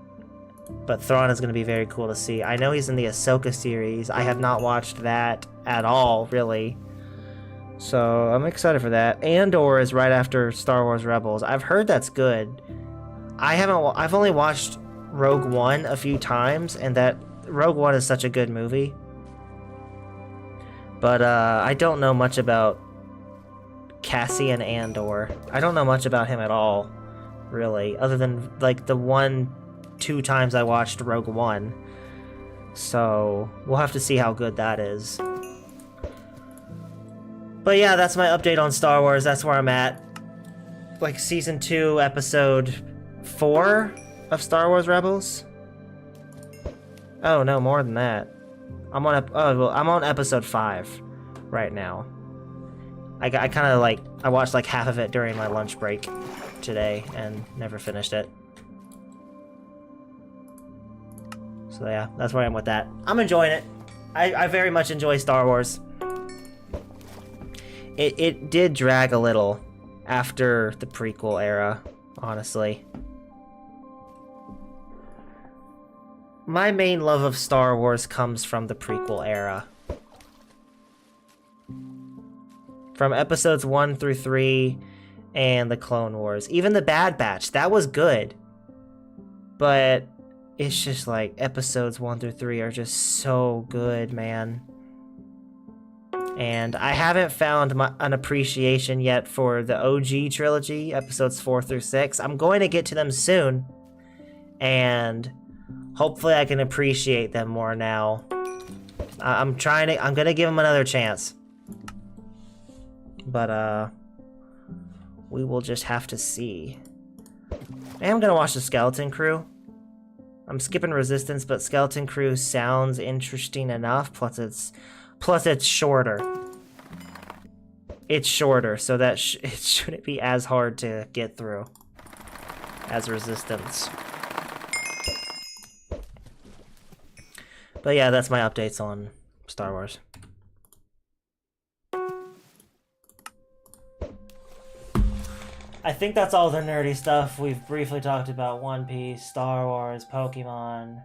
But Thrawn is going to be very cool to see. I know he's in the Ahsoka series. I have not watched that at all, really. So I'm excited for that. Andor is right after Star Wars Rebels. I've heard that's good. I've only watched Rogue One a few times, and that Rogue One is such a good movie. But I don't know much about Cassian Andor. I don't know much about him at all, really, other than like the 1-2 times I watched Rogue One. So we'll have to see how good that is. But yeah, that's my update on Star Wars. That's where I'm at. Like season 2, episode 4 of Star Wars Rebels. Oh no, more than that. I'm on episode 5 right now. I kind of like, I watched like half of it during my lunch break today and never finished it. So yeah, that's where I am with that. I'm enjoying it. I very much enjoy Star Wars. It did drag a little after the prequel era, honestly. My main love of Star Wars comes from the prequel era. From episodes 1 through 3 and the Clone Wars. Even the Bad Batch, that was good. But it's just like episodes 1 through 3 are just so good, man. And I haven't found an appreciation yet for the OG trilogy, episodes 4 through 6. I'm going to get to them soon. And hopefully I can appreciate them more now. I'm gonna give them another chance. But, we will just have to see. I am gonna watch the Skeleton Crew. I'm skipping Resistance, but Skeleton Crew sounds interesting enough, plus it's shorter. It's shorter, so that it shouldn't be as hard to get through as Resistance. But yeah, that's my updates on Star Wars. I think that's all the nerdy stuff. We've briefly talked about One Piece, Star Wars, Pokemon.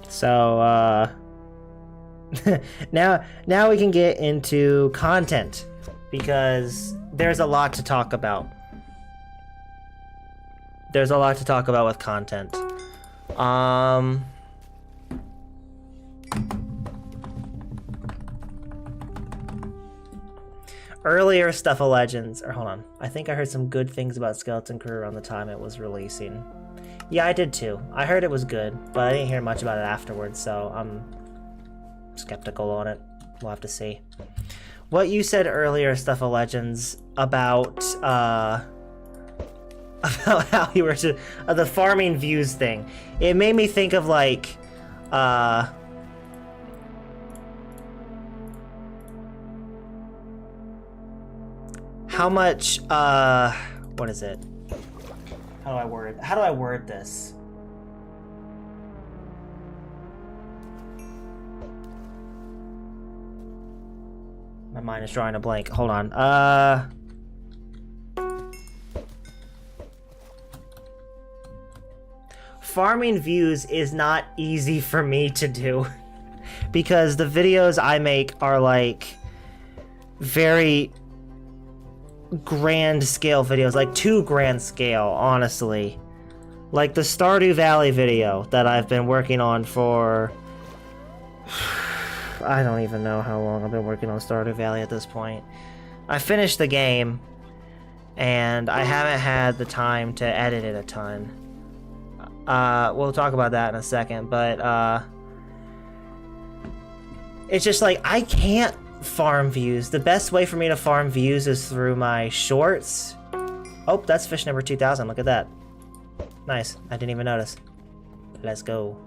So, now we can get into content because there's a lot to talk about. There's a lot to talk about with content. Earlier stuff of Legends, or hold on, I think I heard some good things about Skeleton Crew around the time it was releasing. Yeah, I did too. I heard it was good, but I didn't hear much about it afterwards, so I'm skeptical on it. We'll have to see. What you said earlier, Stuff of Legends, about how you were to the farming views thing, it made me think of like how much what is it? How do I word this? My mind is drawing a blank. Hold on. Farming views is not easy for me to do because the videos I make are like very grand scale videos, like too grand scale, honestly. Like the Stardew Valley video that I've been working on for I don't even know how long I've been working on Stardew Valley at this point. I finished the game and I haven't had the time to edit it a ton. We'll talk about that in a second, but it's just like I can't farm views. The best way for me to farm views is through my shorts. Oh, that's fish number 2000. Look at that. Nice. I didn't even notice. Let's go.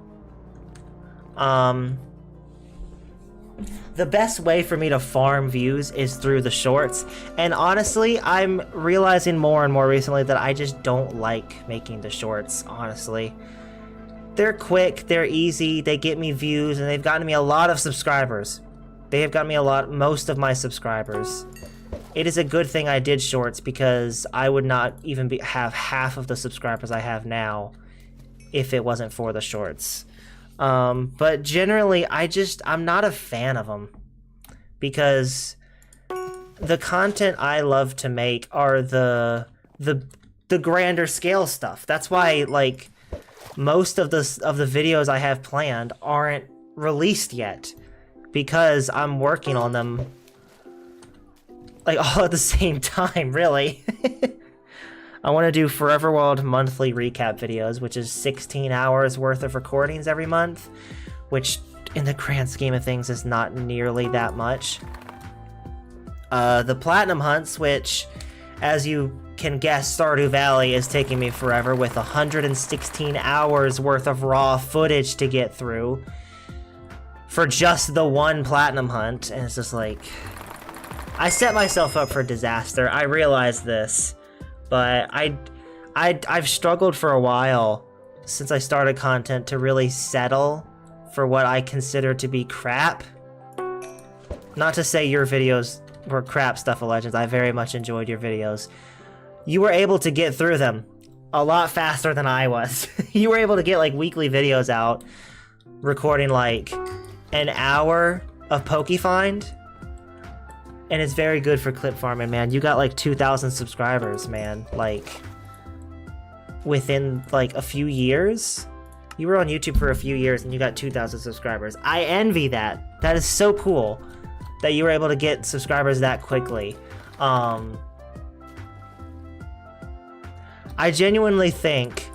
The best way for me to farm views is through the shorts, and honestly, I'm realizing more and more recently that I just don't like making the shorts, honestly. They're quick, they're easy, they get me views, and they've gotten me a lot of subscribers. They have gotten me most of my subscribers. It is a good thing I did shorts because I would not even have half of the subscribers I have now if it wasn't for the shorts. But generally, I'm not a fan of them because the content I love to make are the grander scale stuff. That's why, like, most of the videos I have planned aren't released yet because I'm working on them like all at the same time, really. I want to do Forever World monthly recap videos, which is 16 hours worth of recordings every month, which in the grand scheme of things is not nearly that much. The Platinum Hunts, which, as you can guess, Stardew Valley is taking me forever with 116 hours worth of raw footage to get through for just the one Platinum Hunt, and it's just like, I set myself up for disaster. I realize this. But I've struggled for a while since I started content to really settle for what I consider to be crap. Not to say your videos were crap, Stuff of Legends. I very much enjoyed your videos. You were able to get through them a lot faster than I was. You were able to get like weekly videos out, recording like an hour of PokeFind. And it's very good for clip farming, man. You got like 2,000 subscribers, man. Like, within like a few years? You were on YouTube for a few years and you got 2,000 subscribers. I envy that. That is so cool that you were able to get subscribers that quickly. I genuinely think,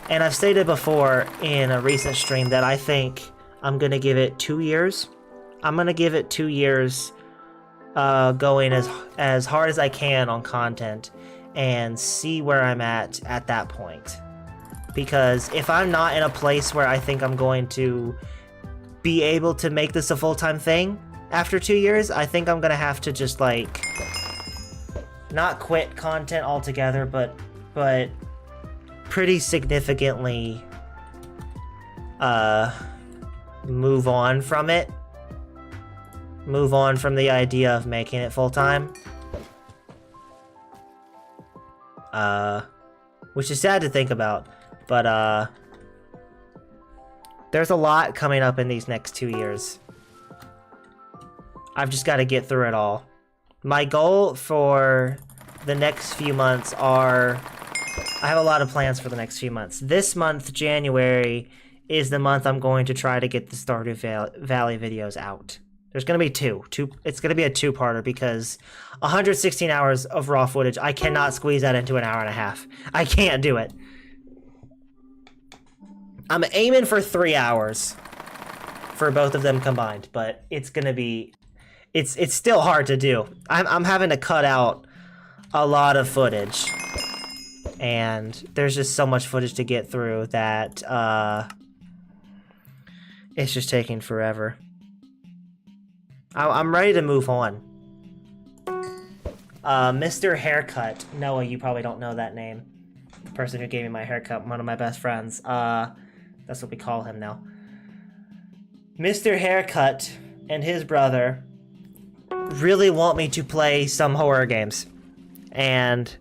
and I've stated before in a recent stream, that I think I'm going to give it 2 years. I'm going to give it 2 years going as hard as I can on content and see where I'm at that point. Because if I'm not in a place where I think I'm going to be able to make this a full-time thing after 2 years, I think I'm gonna have to just like not quit content altogether, but pretty significantly move on from it. Move on from the idea of making it full-time. Which is sad to think about, but there's a lot coming up in these next 2 years. I've just got to get through it all. My goal for the next few months are... I have a lot of plans for the next few months. This month, January, is the month I'm going to try to get the Stardew Valley videos out. There's going to be two. It's going to be a two-parter because 116 hours of raw footage, I cannot squeeze that into an hour and a half. I can't do it. I'm aiming for 3 hours for both of them combined, but it's going to be... It's still hard to do. I'm having to cut out a lot of footage. And there's just so much footage to get through that it's just taking forever. I'm ready to move on. Mr. Haircut. Noah, you probably don't know that name. The person who gave me my haircut, one of my best friends. That's what we call him now. Mr. Haircut and his brother really want me to play some horror games. And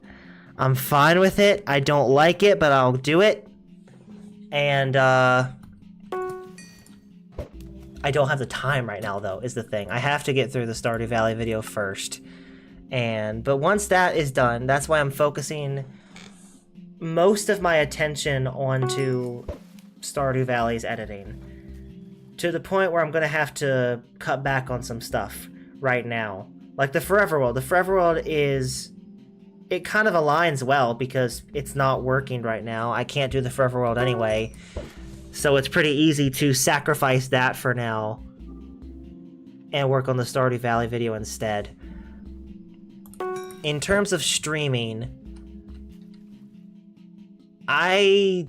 I'm fine with it. I don't like it, but I'll do it. And, I don't have the time right now, though, is the thing. I have to get through the Stardew Valley video first. But once that is done, that's why I'm focusing most of my attention onto Stardew Valley's editing. To the point where I'm going to have to cut back on some stuff right now. Like the Forever World. The Forever World is... It kind of aligns well because it's not working right now. I can't do the Forever World anyway. So it's pretty easy to sacrifice that for now and work on the Stardew Valley video instead. In terms of streaming, I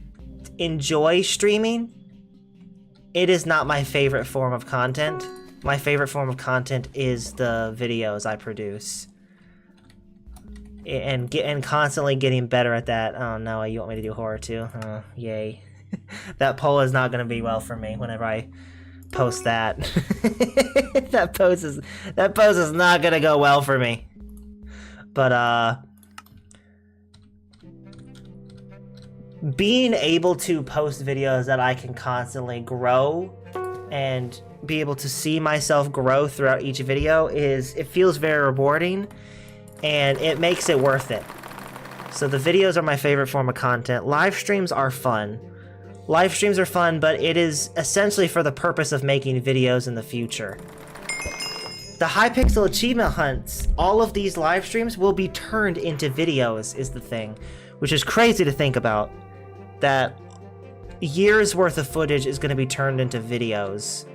enjoy streaming. It is not my favorite form of content. My favorite form of content is the videos I produce. And constantly getting better at that. Oh no, you want me to do horror too? Oh, yay. That poll is not going to be well for me whenever I post that. that post is not going to go well for me. But being able to post videos that I can constantly grow and be able to see myself grow throughout each video it feels very rewarding. And it makes it worth it. So the videos are my favorite form of content. Live streams are fun. Live streams are fun, but it is essentially for the purpose of making videos in the future. The Hypixel achievement hunts, all of these live streams will be turned into videos, is the thing. Which is crazy to think about. That years worth of footage is going to be turned into videos.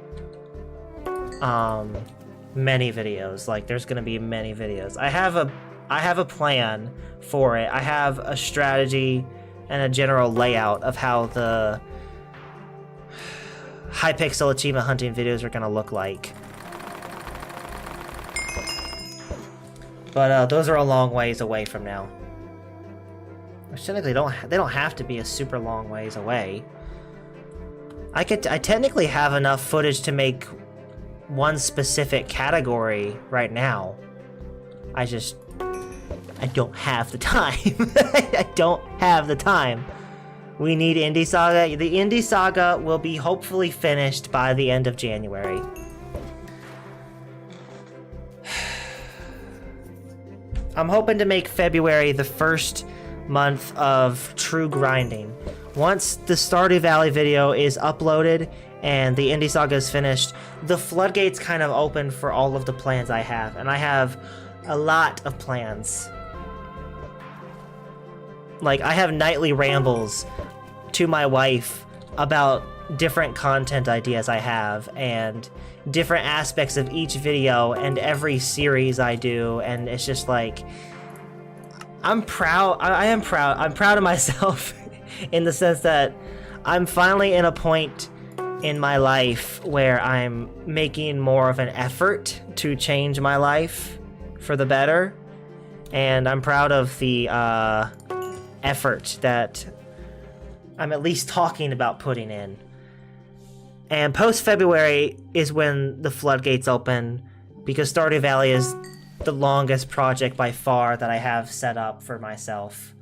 Many videos. Like, there's gonna be many videos. I have a plan for it. I have a strategy and a general layout of how the Hypixel achievement hunting videos are gonna look like. But those are a long ways away from now. Which technically they don't have to be a super long ways away. I technically have enough footage to make one specific category right now. I don't have the time. I don't have the time. We need Indie Saga. The Indie Saga will be hopefully finished by the end of January. I'm hoping to make February the first month of true grinding. Once the Stardew Valley video is uploaded and the Indie Saga is finished, the floodgates kind of open for all of the plans I have. And I have a lot of plans. Like, I have nightly rambles to my wife about different content ideas I have and different aspects of each video and every series I do. And it's just like, I'm proud. I am proud. I'm proud of myself in the sense that I'm finally in a point in my life where I'm making more of an effort to change my life for the better. And I'm proud of the effort that I'm at least talking about putting in. And post-February is when the floodgates open, because Stardew Valley is the longest project by far that I have set up for myself.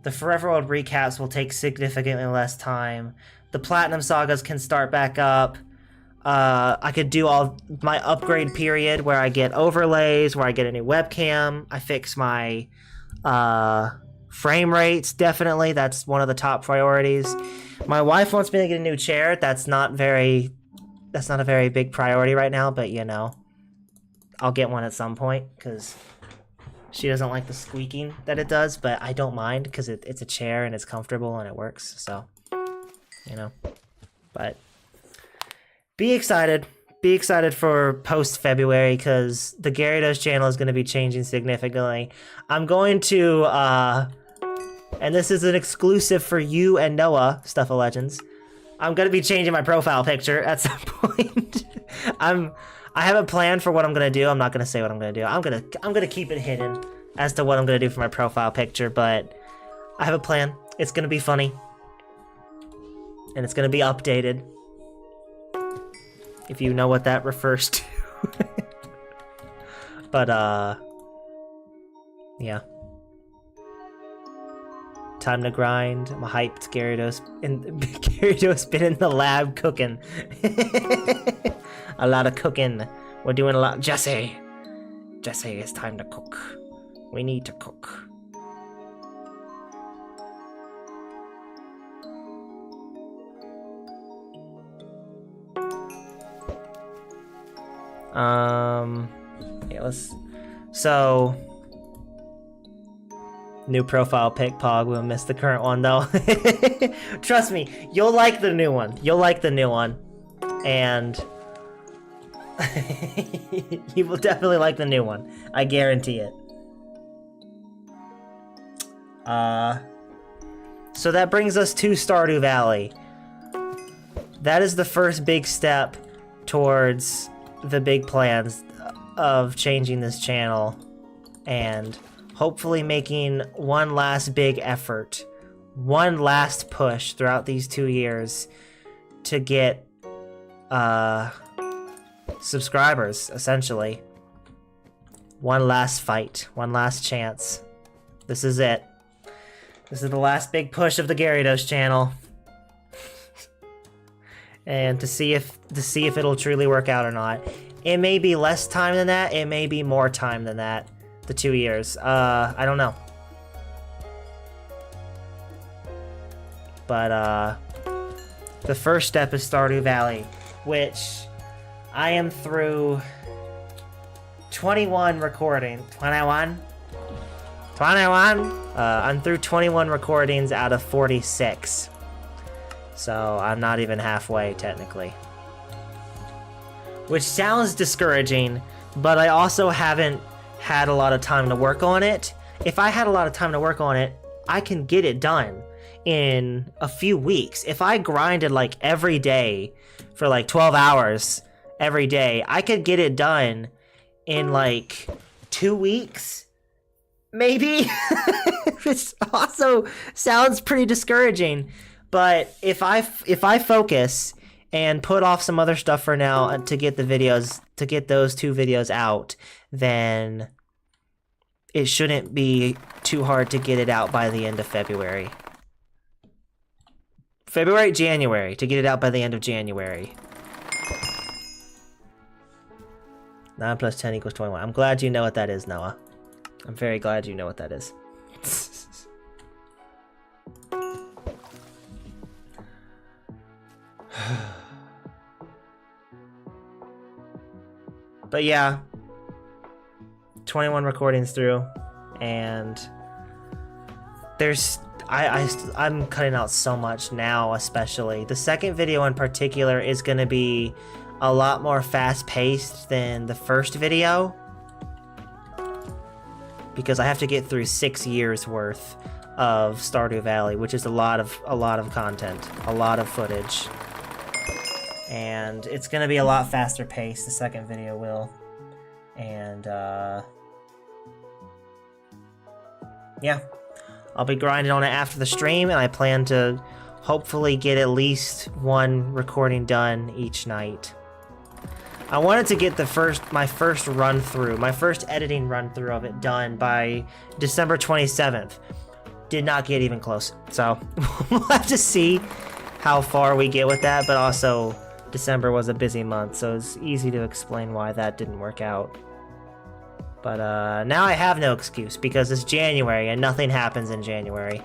The Forever World recaps will take significantly less time. The Platinum Sagas can start back up. I could do all my upgrade period where I get overlays, where I get a new webcam. I fix my frame rates, definitely. That's one of the top priorities. My wife wants me to get a new chair. That's not a very big priority right now, but you know, I'll get one at some point because she doesn't like the squeaking that it does, but I don't mind because it's a chair and it's comfortable and it works, so, you know. But be excited. Be excited for post-February because the Gyarados channel is going to be changing significantly. I'm going to, and this is an exclusive for you and Noah, Stuff of Legends, I'm going to be changing my profile picture at some point. I have a plan for what I'm going to do. I'm not going to say what I'm going to do. I'm going to keep it hidden as to what I'm going to do for my profile picture, but I have a plan. It's going to be funny. And it's going to be updated. If you know what that refers to. But, yeah. Time to grind. I'm hyped. Gyarados been in the lab cooking. A lot of cooking. We're doing a lot. Jesse, it's time to cook. We need to cook. Yeah, so new profile pic, Pog. We'll miss the current one though. Trust me, you'll like the new one. And you will definitely like the new one. I guarantee it. So that brings us to Stardew Valley. That is the first big step towards the big plans of changing this channel and hopefully making one last big effort, one last push throughout these 2 years to get subscribers, essentially. One last fight, one last chance. This is it. This is the last big push of the Gyarados channel. And to see if it'll truly work out or not. It may be less time than that, it may be more time than that. The 2 years. I don't know. But the first step is Stardew Valley, which I am through 21 recording. 21? I'm through 21 recordings out of 46. So I'm not even halfway, technically. Which sounds discouraging, but I also haven't had a lot of time to work on it. If I had a lot of time to work on it, I can get it done in a few weeks. If I grinded like every day for like 12 hours every day, I could get it done in like 2 weeks, maybe. Which also sounds pretty discouraging. But if I focus and put off some other stuff for now to get the videos, to get those 2 videos out, then it shouldn't be too hard to get it out by the end of February. January, to get it out by the end of January. 9 plus 10 equals 21. I'm glad you know what that is, Noah. I'm very glad you know what that is. But yeah, 21 recordings through, and I'm cutting out so much now, especially. The second video in particular is going to be a lot more fast-paced than the first video, because I have to get through 6 years worth of Stardew Valley, which is a lot of content, a lot of footage. And it's gonna be a lot faster paced, the second video will. And yeah, I'll be grinding on it after the stream, and I plan to hopefully get at least 1 recording done each night. I wanted to get my first editing run through of it done by December 27th. Did not get even close. So we'll have to see how far we get with that, but also December was a busy month, so it's easy to explain why that didn't work out. But now I have no excuse because it's January and nothing happens in January.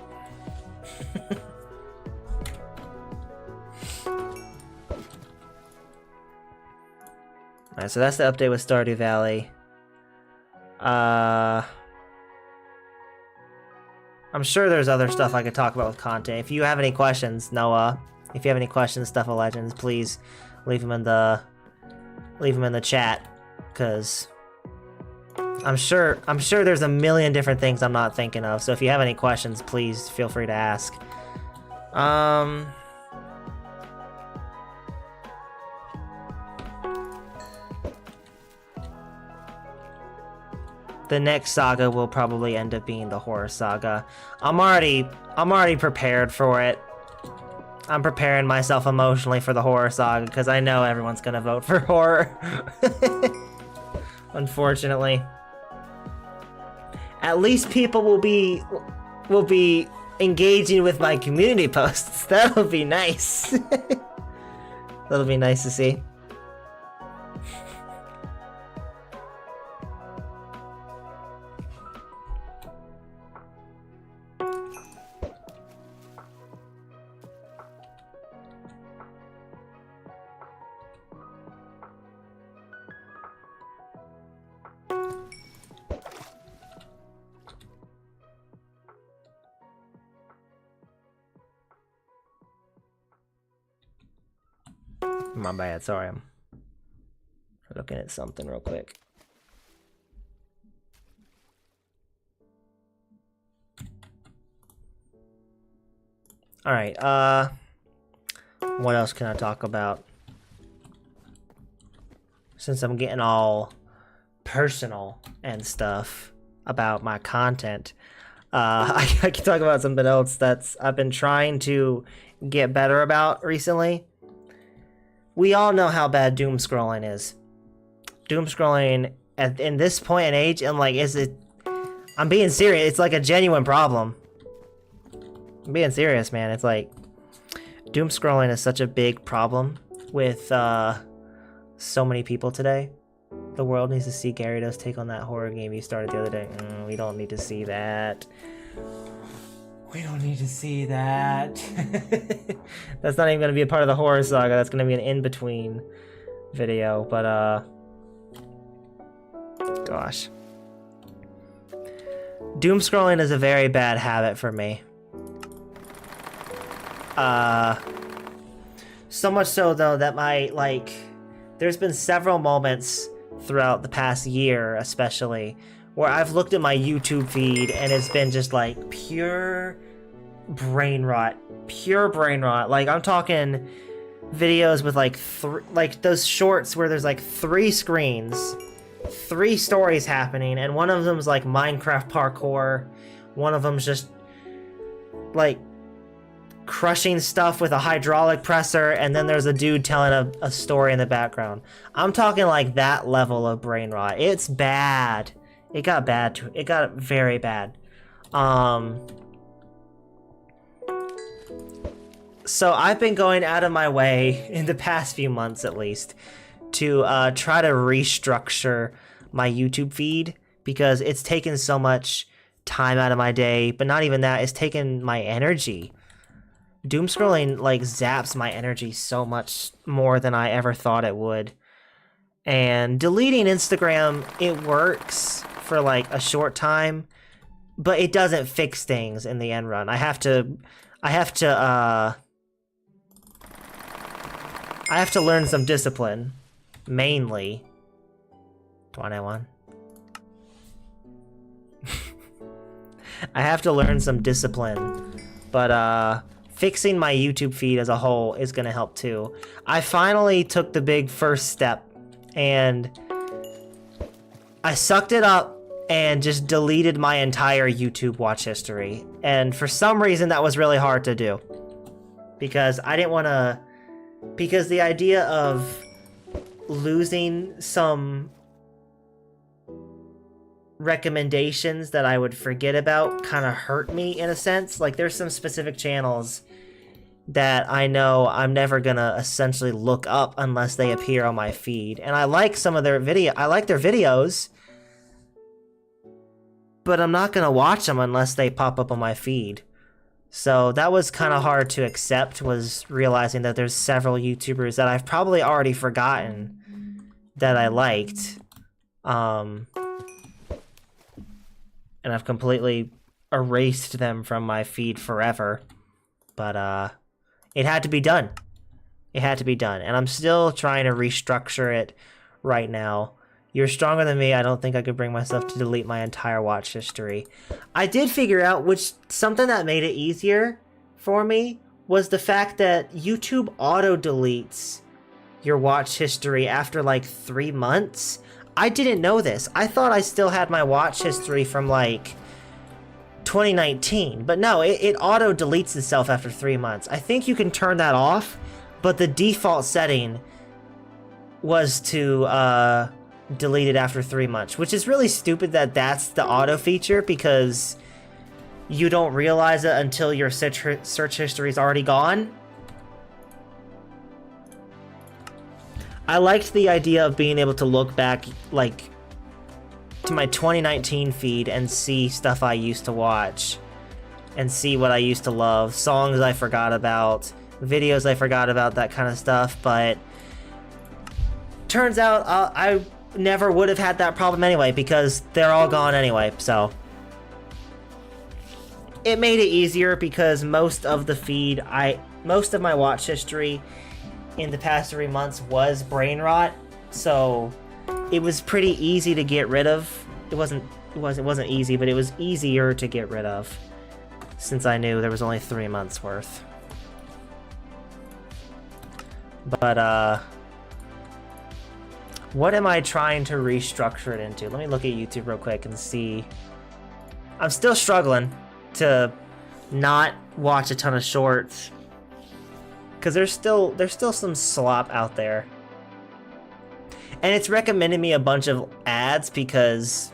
Alright, so that's the update with Stardew Valley. I'm sure there's other stuff I could talk about with content. If you have any questions, Noah, if you have any questions, Stuff of Legends, please leave them in the chat, because I'm sure there's a million different things I'm not thinking of. So if you have any questions, please feel free to ask. The next saga will probably end up being the horror saga. I'm already prepared for it. I'm preparing myself emotionally for the horror saga because I know everyone's gonna vote for horror. Unfortunately. At least people will be engaging with my community posts. That'll be nice. That'll be nice to see. My bad, sorry, I'm looking at something real quick. Alright, what else can I talk about? Since I'm getting all personal and stuff about my content, I can talk about something else that's I've been trying to get better about recently. We all know how bad doom scrolling is. Doom scrolling in this point in age, and like, I'm being serious. It's like a genuine problem. I'm being serious, man. It's like, doom scrolling is such a big problem with so many people today. The world needs to see Gyarados take on that horror game you started the other day. We don't need to see that. We don't need to see that. That's not even going to be a part of the horror saga. That's going to be an in-between video, but gosh. Doom scrolling is a very bad habit for me. So much so, though, that there's been several moments throughout the past year, especially, where I've looked at my YouTube feed and it's been just like pure brain rot. Pure brain rot. Like, I'm talking videos with like those shorts where there's like 3 screens, 3 stories happening, and one of them's like Minecraft parkour, one of them's just like crushing stuff with a hydraulic presser, and then there's a dude telling a story in the background. I'm talking like that level of brain rot. It's bad. It got bad too. It got very bad. So I've been going out of my way in the past few months, at least, to try to restructure my YouTube feed, because it's taken so much time out of my day. But not even that, it's taken my energy. Doom scrolling like zaps my energy so much more than I ever thought it would. And deleting Instagram, it works for like a short time, but it doesn't fix things in the end run. I have to learn some discipline, mainly. 21. I have to learn some discipline, but fixing my YouTube feed as a whole is gonna help too. I finally took the big first step, and I sucked it up and just deleted my entire YouTube watch history. And for some reason that was really hard to do, because I didn't want to, because the idea of losing some recommendations that I would forget about kind of hurt me in a sense. Like, there's some specific channels that I know I'm never gonna essentially look up unless they appear on my feed. And I like some of their videos, but I'm not gonna watch them unless they pop up on my feed. So that was kind of hard to accept, was realizing that there's several YouTubers that I've probably already forgotten that I liked. And I've completely erased them from my feed forever. But it had to be done. It had to be done. And I'm still trying to restructure it right now. You're stronger than me. I don't think I could bring myself to delete my entire watch history. I did figure out something that made it easier for me was the fact that YouTube auto-deletes your watch history after like 3 months. I didn't know this. I thought I still had my watch history from like 2019, but no, it auto-deletes itself after 3 months. I think you can turn that off, but the default setting was to delete it after 3 months, which is really stupid that that's the auto feature, because you don't realize it until your search history is already gone. I liked the idea of being able to look back, like, to my 2019 feed and see stuff I used to watch and see what I used to love, songs I forgot about, videos I forgot about, that kind of stuff. But turns out I never would have had that problem anyway, because they're all gone anyway. So it made it easier, because most of my watch history in the past 3 months was brain rot, so it was pretty easy to get rid of. It wasn't easy, but it was easier to get rid of, since I knew there was only 3 months worth. But what am I trying to restructure it into? Let me look at YouTube real quick and see. I'm still struggling to not watch a ton of shorts, because there's still some slop out there. And it's recommending me a bunch of ads because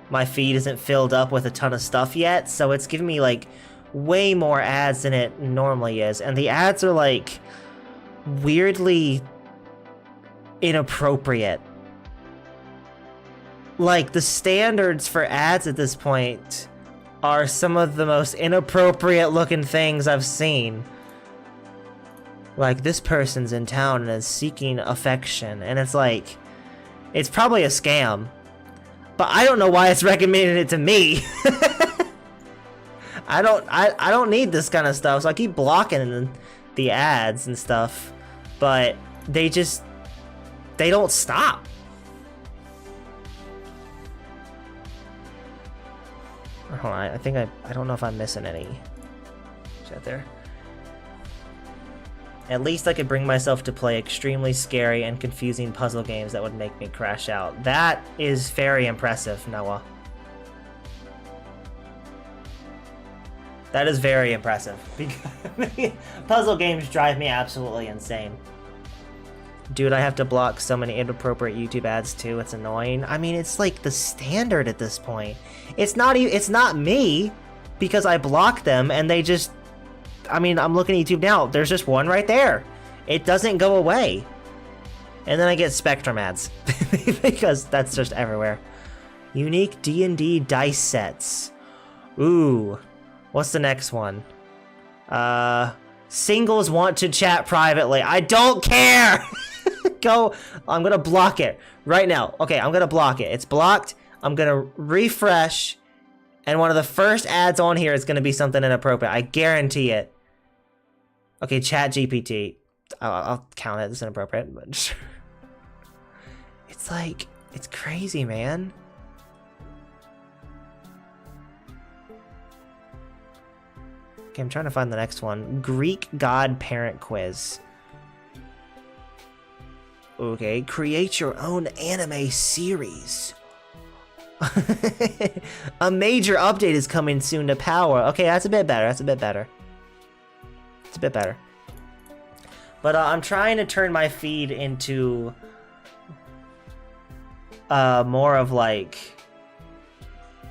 my feed isn't filled up with a ton of stuff yet, so it's giving me like way more ads than it normally is. And the ads are like weirdly inappropriate. Like, the standards for ads at this point are some of the most inappropriate looking things I've seen. Like, this person's in town and is seeking affection, and it's like, it's probably a scam, but I don't know why it's recommending it to me. I don't need this kind of stuff, so I keep blocking the ads and stuff, but they don't stop. Hold on, I don't know if I'm missing any. Is that there? At least I could bring myself to play extremely scary and confusing puzzle games that would make me crash out. That is very impressive, Noah. That is very impressive. Because puzzle games drive me absolutely insane. Dude, I have to block so many inappropriate YouTube ads too. It's annoying. I mean, it's like the standard at this point. It's not me, because I block them and they just... I mean, I'm looking at YouTube now. There's just one right there. It doesn't go away. And then I get Spectrum ads. Because that's just everywhere. Unique D&D dice sets. Ooh. What's the next one? Singles want to chat privately. I don't care! Go. I'm gonna block it right now. Okay, I'm gonna block it. It's blocked. I'm gonna refresh. And one of the first ads on here is gonna be something inappropriate. I guarantee it. Okay, Chat GPT. I'll count it as inappropriate, but it's like, it's crazy, man. Okay, I'm trying to find the next one. Greek God Parent Quiz. Okay, create your own anime series. A major update is coming soon to Power. Okay, that's a bit better. That's a bit better. It's a bit better. But I'm trying to turn my feed into more of like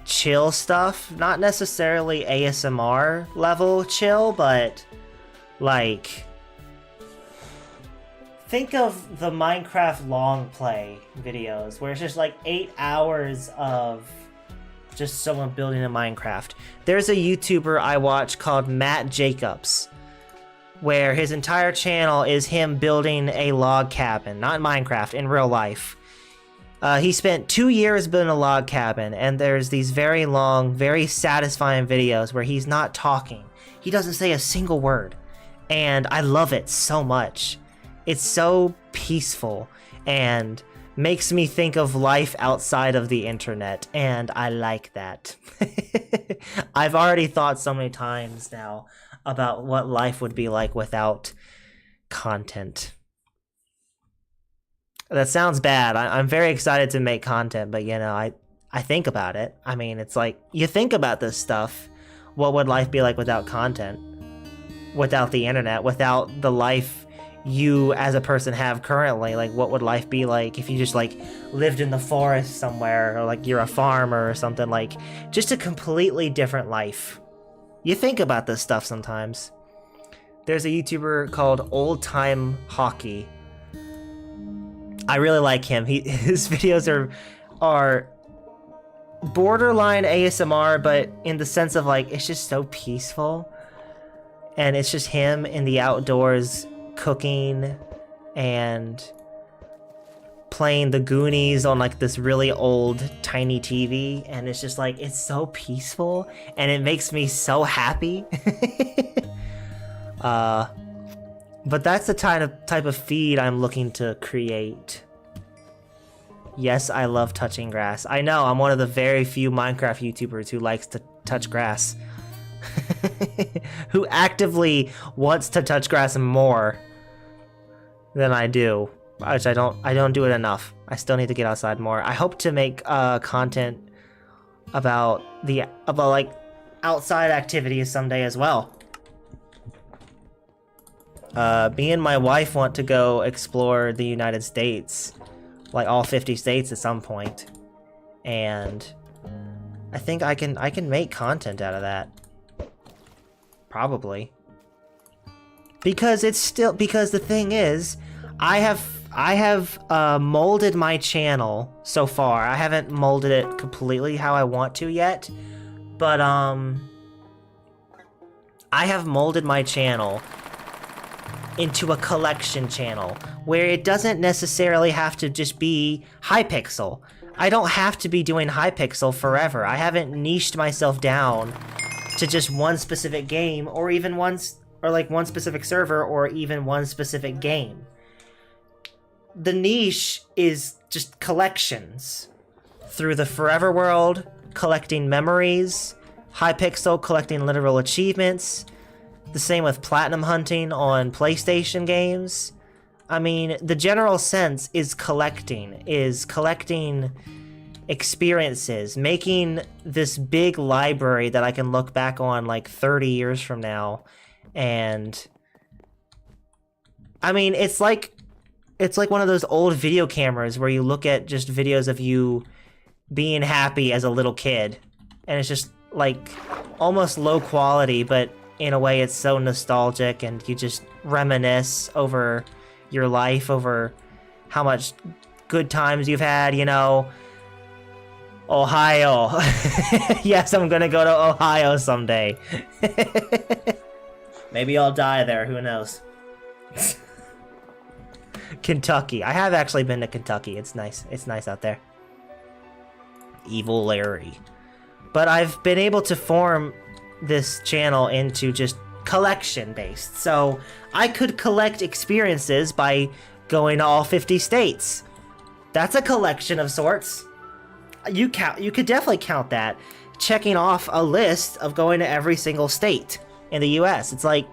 chill stuff. Not necessarily ASMR level chill, but Like, think of the Minecraft long play videos where it's just like 8 hours of just someone building a Minecraft. There's a YouTuber I watch called Matt Jacobs, where his entire channel is him building a log cabin, not Minecraft, in real life. He spent 2 years building a log cabin, and there's these very long, very satisfying videos where he's not talking. He doesn't say a single word, and I love it so much. It's so peaceful and makes me think of life outside of the internet, and I like that. I've already thought so many times now about what life would be like without content. That sounds bad. I'm very excited to make content, but you know, I think about it. I mean, it's like, you think about this stuff. What would life be like without content? Without the internet? Without the life you as a person have currently? Like, what would life be like if you just like lived in the forest somewhere, or like you're a farmer or something? Like, just a completely different life. You think about this stuff sometimes. There's a YouTuber called Old Time Hockey. I really like him. His videos are borderline ASMR, but in the sense of like, it's just so peaceful, and it's just him in the outdoors cooking and playing the Goonies on like this really old tiny TV, and it's just like, it's so peaceful and it makes me so happy. But that's the type of feed I'm looking to create. Yes, I love touching grass. I know, I'm one of the very few Minecraft YouTubers who likes to touch grass. Who actively wants to touch grass more than I do. Which I don't do it enough. I still need to get outside more. I hope to make content about like outside activities someday as well. Me and my wife want to go explore the United States, like all 50 states at some point, and I think I can make content out of that. Probably. Because the thing is, I have molded my channel so far. I haven't molded it completely how I want to yet, but I have molded my channel into a collection channel where it doesn't necessarily have to just be Hypixel. I don't have to be doing Hypixel forever. I haven't niched myself down to just one specific game, or even one specific server, or even one specific game. The niche is just collections. Through the Forever World, collecting memories, Hypixel collecting literal achievements, the same with platinum hunting on PlayStation games. I mean, the general sense is collecting experiences, making this big library that I can look back on like 30 years from now. And I mean, it's like one of those old video cameras where you look at just videos of you being happy as a little kid, and it's just like almost low quality, but in a way it's so nostalgic, and you just reminisce over your life, over how much good times you've had, you know. Ohio. Yes, I'm gonna go to Ohio someday. Maybe I'll die there, who knows. Kentucky. I have actually been to Kentucky. It's nice. It's nice out there. Evil Larry. But I've been able to form this channel into just collection based. So I could collect experiences by going to all 50 states. That's a collection of sorts. You could definitely count that. Checking off a list of going to every single state in the US. It's like,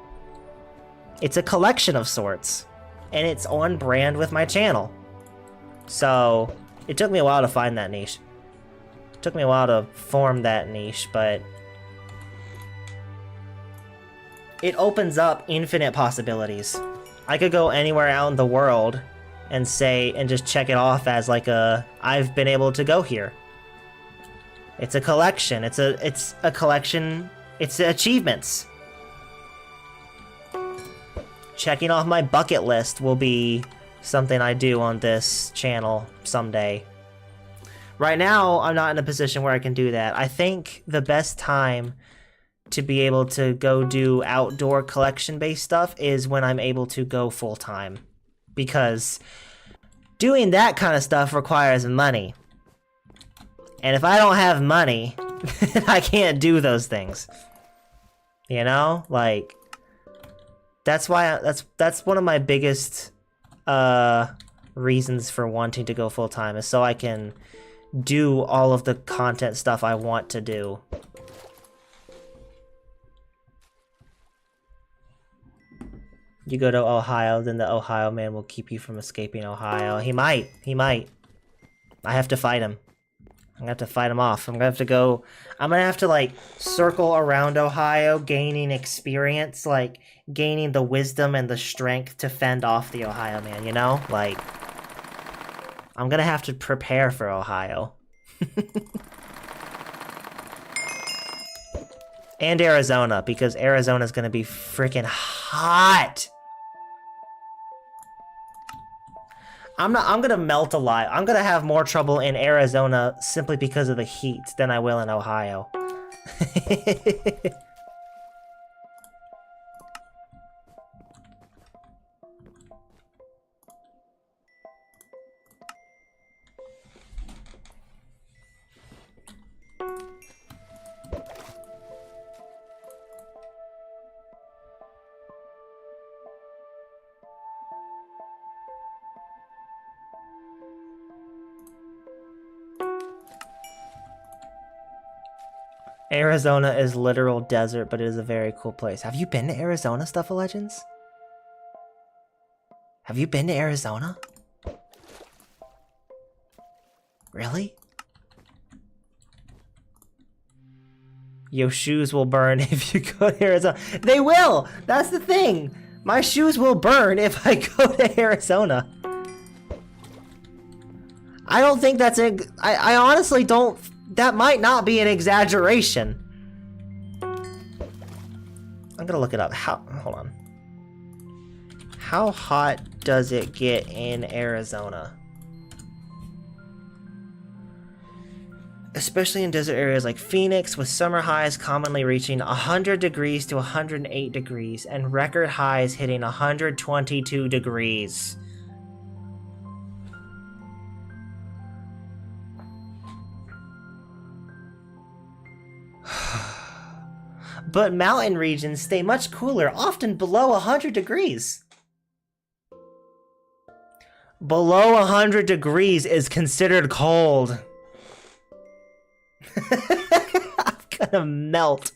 it's a collection of sorts. And it's on brand with my channel. So it took me a while to find that niche. It took me a while to form that niche, but it opens up infinite possibilities. I could go anywhere out in the world and just check it off as like I've been able to go here. It's a collection. It's a collection. It's achievements. checking off my bucket list will be something I do on this channel someday. Right now, I'm not in a position where I can do that. I think the best time to be able to go do outdoor collection-based stuff is when I'm able to go full-time. Because doing that kind of stuff requires money. And if I don't have money, I can't do those things. You know? Like, that's why that's one of my biggest reasons for wanting to go full-time, is so I can do all of the content stuff I want to do. You go to Ohio, then the Ohio man will keep you from escaping Ohio. He might. He might. I have to fight him. I'm gonna have to fight him off. I'm gonna have to, like, circle around Ohio, gaining experience, like, gaining the wisdom and the strength to fend off the Ohio man, you know? Like, I'm gonna have to prepare for Ohio. And Arizona, because Arizona's gonna be freaking hot! I'm gonna melt alive. I'm gonna have more trouble in Arizona simply because of the heat than I will in Ohio. Arizona is literal desert, but it is a very cool place. Have you been to Arizona, Stuff of Legends? Have you been to Arizona? Really? Your shoes will burn if you go to Arizona. They will! That's the thing! My shoes will burn if I go to Arizona. I don't think that's I honestly don't... That might not be an exaggeration. I'm gonna look it up. Hold on. How hot does it get in Arizona? Especially in desert areas like Phoenix, with summer highs commonly reaching 100 degrees to 108 degrees, and record highs hitting 122 degrees. But mountain regions stay much cooler, often below 100 degrees. Below 100 degrees is considered cold. I'm gonna melt.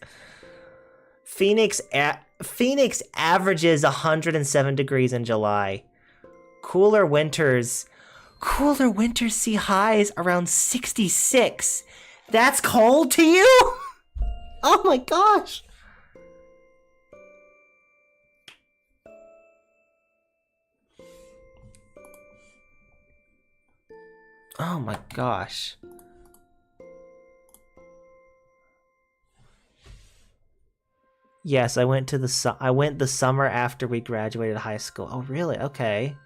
Phoenix averages 107 degrees in July. Cooler winters see highs around 66. That's cold to you? Oh my gosh. Oh my gosh. Yes, I went the summer after we graduated high school. Oh really? Okay.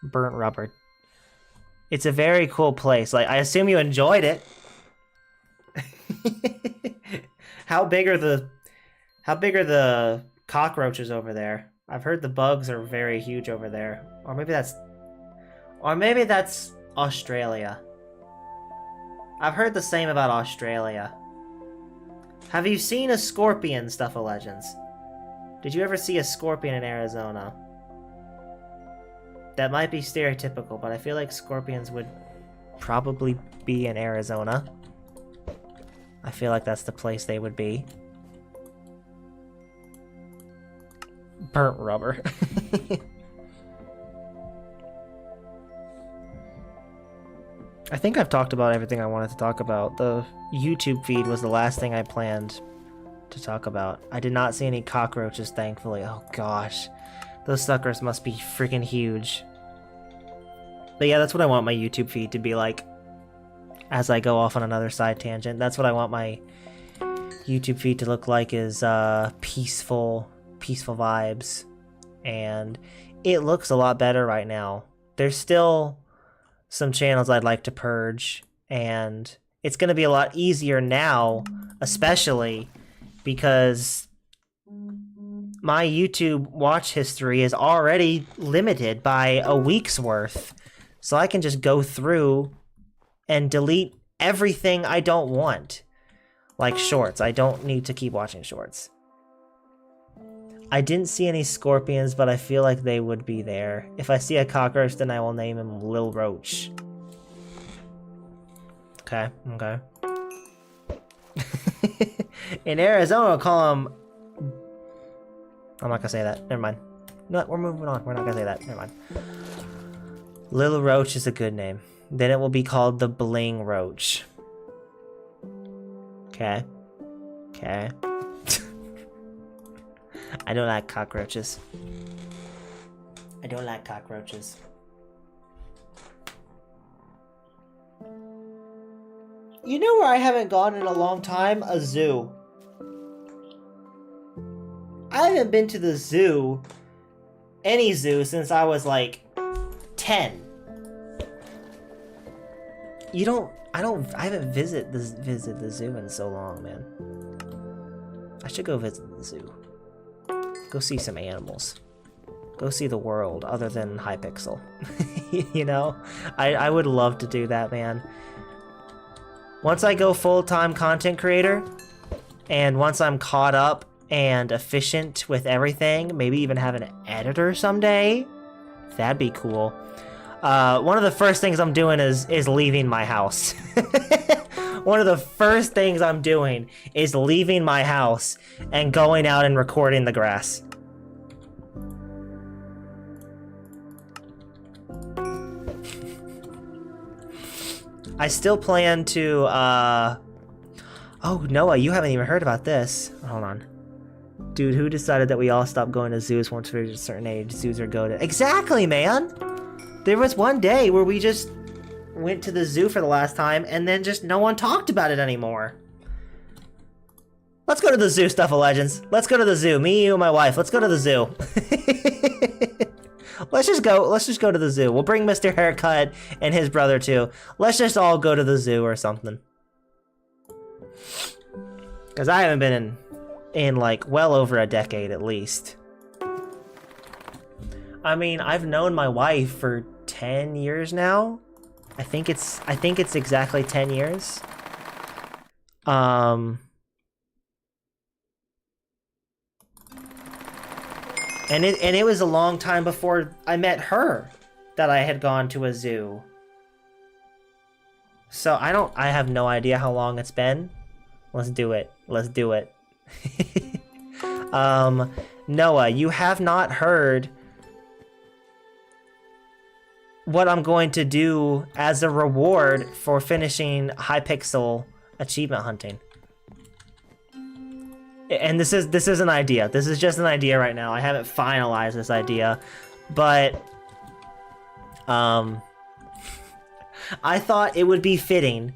Burnt rubber. It's a very cool place. Like, I assume you enjoyed it. How big are the cockroaches over there? I've heard the bugs are very huge over there. Or maybe that's Australia. I've heard the same about Australia. Have you seen a scorpion, Stuff of Legends? Did you ever see a scorpion in Arizona? That might be stereotypical, but I feel like scorpions would probably be in Arizona. I feel like that's the place they would be. Burnt rubber. I think I've talked about everything I wanted to talk about. The YouTube feed was the last thing I planned to talk about. I did not see any cockroaches, thankfully. Oh gosh. Those suckers must be freaking huge. But yeah, that's what I want my YouTube feed to be like. As I go off on another side tangent. That's what I want my YouTube feed to look like, is peaceful vibes. and it looks a lot better right now. There's still some channels I'd like to purge, and it's going to be a lot easier now, especially because my YouTube watch history is already limited by a week's worth. So I can just go through and delete everything I don't want. Like shorts. I don't need to keep watching shorts. I didn't see any scorpions, but I feel like they would be there. If I see a cockroach, then I will name him Lil Roach. Okay, okay. In Arizona, we'll call him... I'm not gonna say that. Never mind. No, we're moving on. We're not gonna say that. Never mind. Lil Roach is a good name. Then it will be called the Bling Roach. Okay. Okay. I don't like cockroaches. I don't like cockroaches. You know where I haven't gone in a long time? A zoo. I haven't been to the zoo, any zoo, since I was like 10. I haven't visited the zoo in so long, man. I should go visit the zoo. Go see some animals. Go see the world other than Hypixel. You know? I would love to do that, man. Once I go full-time content creator, and once I'm caught up and efficient with everything, maybe even have an editor someday, that'd be cool. One of the first things I'm doing is leaving my house. One of the first things I'm doing is leaving my house and going out and recording the grass. I still plan to, oh, Noah, you haven't even heard about this. Hold on. Dude, who decided that we all stopped going to zoos once we reach a certain age? Zoos are goated. Exactly, man! There was one day where we just went to the zoo for the last time, and then just no one talked about it anymore. Let's go to the zoo, Stuff of Legends. Let's go to the zoo. Me, you, and my wife. Let's go to the zoo. Let's just go to the zoo. We'll bring Mr. Haircut and his brother too. Let's just all go to the zoo or something. Because I haven't been in like well over a decade at least. I mean, I've known my wife for 10 years now. I think it's exactly 10 years. And it was a long time before I met her that I had gone to a zoo. So I have no idea how long it's been. Let's do it. Let's do it. Noah, you have not heard what I'm going to do as a reward for finishing Hypixel achievement hunting. And this is an idea. This is just an idea right now. I haven't finalized this idea, but I thought it would be fitting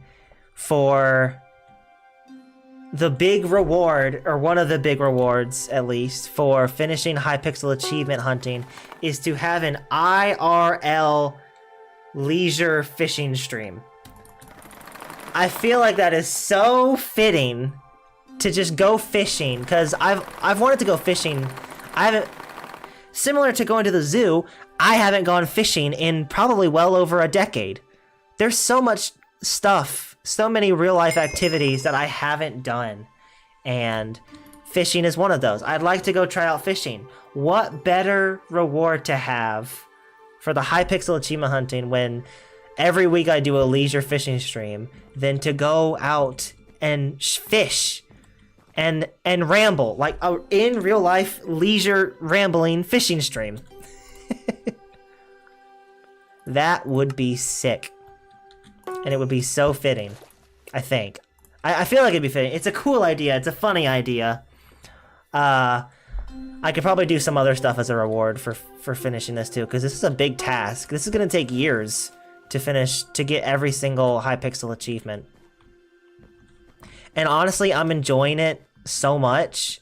for the big reward, or one of the big rewards at least, for finishing Hypixel achievement hunting is to have an IRL leisure fishing stream. I feel like that is so fitting to just go fishing, because I've wanted to go fishing. I haven't, similar to going to the zoo, I haven't gone fishing in probably well over a decade. There's so much stuff, so many real life activities that I haven't done, and fishing is one of those. I'd like to go try out fishing. What better reward to have for the Hypixel achievement hunting when every week I do a leisure fishing stream than to go out and fish and ramble, like a in real life leisure rambling fishing stream. That would be sick. And it would be so fitting, I think. I feel like it'd be fitting. It's a cool idea. It's a funny idea. I could probably do some other stuff as a reward for finishing this too, because this is a big task. This is going to take years to finish, to get every single Hypixel achievement. And honestly, I'm enjoying it so much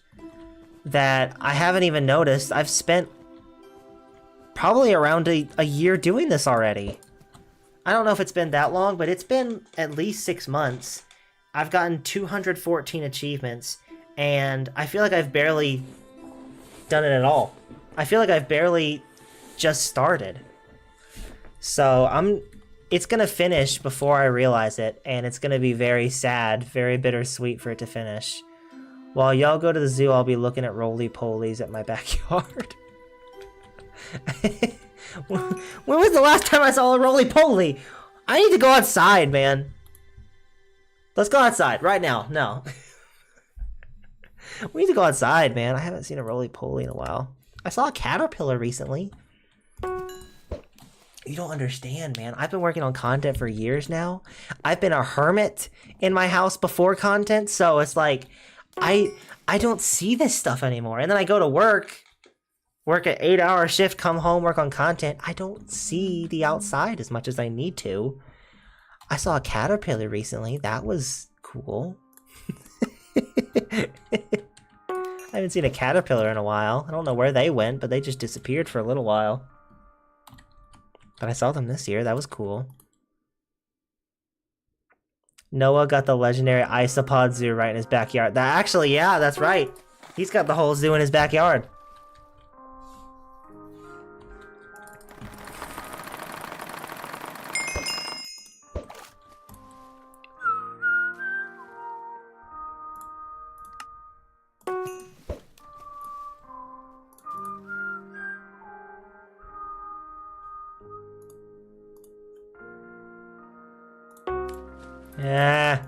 that I haven't even noticed. I've spent probably around a year doing this already. I don't know if it's been that long, but it's been at least 6 months. I've gotten 214 achievements, and I feel like I've barely done it at all. I feel like I've barely just started. So it's gonna finish before I realize it, and it's gonna be very sad, very bittersweet for it to finish. While y'all go to the zoo, I'll be looking at roly-polies at my backyard. When was the last time I saw a roly-poly? I need to go outside, man. Let's go outside right now. No. We need to go outside, man. I haven't seen a roly-poly in a while. I saw a caterpillar recently. You don't understand, man. I've been working on content for years now. I've been a hermit in my house before content, so it's like I don't see this stuff anymore. And then I go to work an 8-hour shift, come home, work on content. I don't see the outside as much as I need to. I saw a caterpillar recently. That was cool. I haven't seen a caterpillar in a while. I don't know where they went, but they just disappeared for a little while. But I saw them this year. That was cool. Noah got the legendary isopod zoo right in his backyard. That actually, yeah, that's right. He's got the whole zoo in his backyard. Yeah.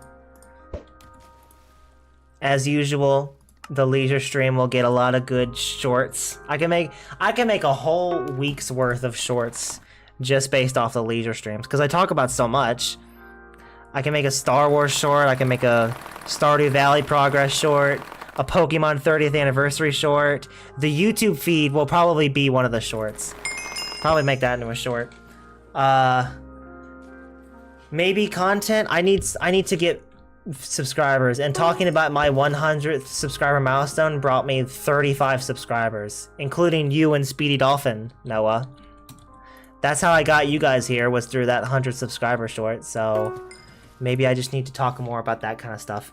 As usual, the leisure stream will get a lot of good shorts. I can make a whole week's worth of shorts just based off the leisure streams because I talk about so much. I can make a Star Wars short, I can make a Stardew Valley progress short, a Pokemon 30th anniversary short. The YouTube feed will probably be one of the shorts. Probably make that into a short. Maybe content. I need to get subscribers, and talking about my 100th subscriber milestone brought me 35 subscribers, including you and Speedy Dolphin, Noah. That's how I got you guys here, was through that 100 subscriber short, so maybe I just need to talk more about that kind of stuff.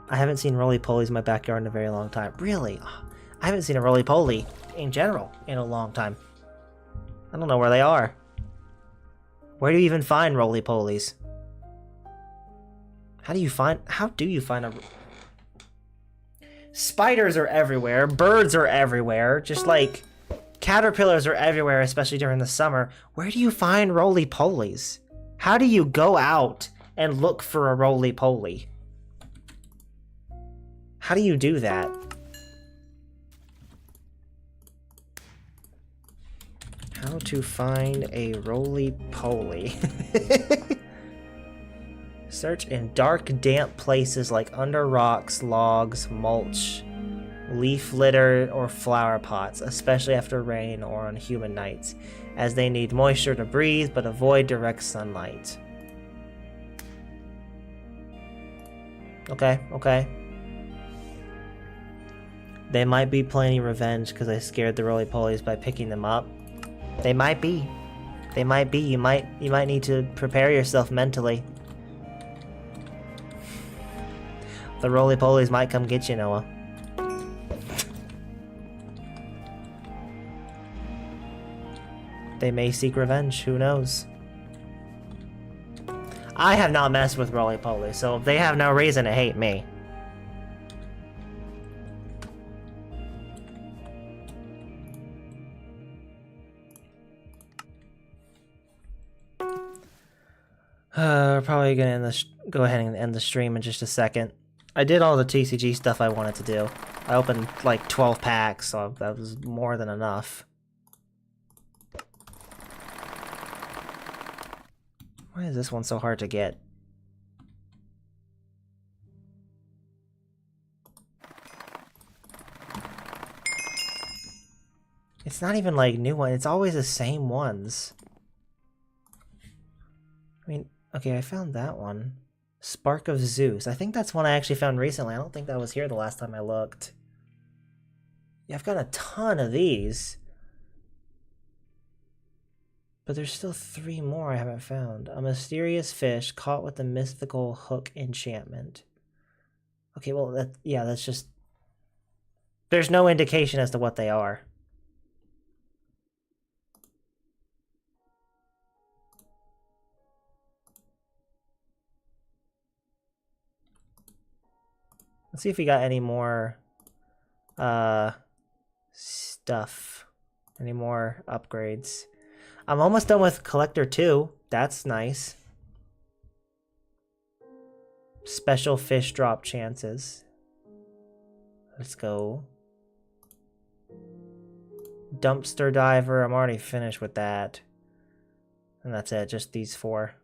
I haven't seen roly-polies in my backyard in a very long time. Really? I haven't seen a roly-poly in general in a long time. I don't know where they are. Where do you even find roly-polies? How do you find a... Spiders are everywhere. Birds are everywhere. Just like caterpillars are everywhere, especially during the summer. Where do you find roly-polies? How do you go out and look for a roly-poly? How do you do that? How to find a roly-poly. Search in dark, damp places like under rocks, logs, mulch, leaf litter, or flower pots, especially after rain or on humid nights, as they need moisture to breathe but avoid direct sunlight. Okay. They might be planning revenge because I scared the roly-polies by picking them up. They might be. You might need to prepare yourself mentally. The roly-polies might come get you, Noah. They may seek revenge, who knows? I have not messed with roly-polies, so they have no reason to hate me. We're probably gonna go ahead and end the stream in just a second. I did all the TCG stuff I wanted to do. I opened like 12 packs, so that was more than enough. Why is this one so hard to get? It's not even like new ones, it's always the same ones. I mean, okay, I found that one. Spark of Zeus. I think that's one I actually found recently. I don't think that was here the last time I looked. Yeah, I've got a ton of these. But there's still 3 more I haven't found. A mysterious fish caught with a mythical hook enchantment. Okay, well, that's just... There's no indication as to what they are. Let's see if we got any more stuff. Any more upgrades. I'm almost done with Collector 2. That's nice. Special fish drop chances. Let's go. Dumpster diver. I'm already finished with that. And that's it. Just these 4.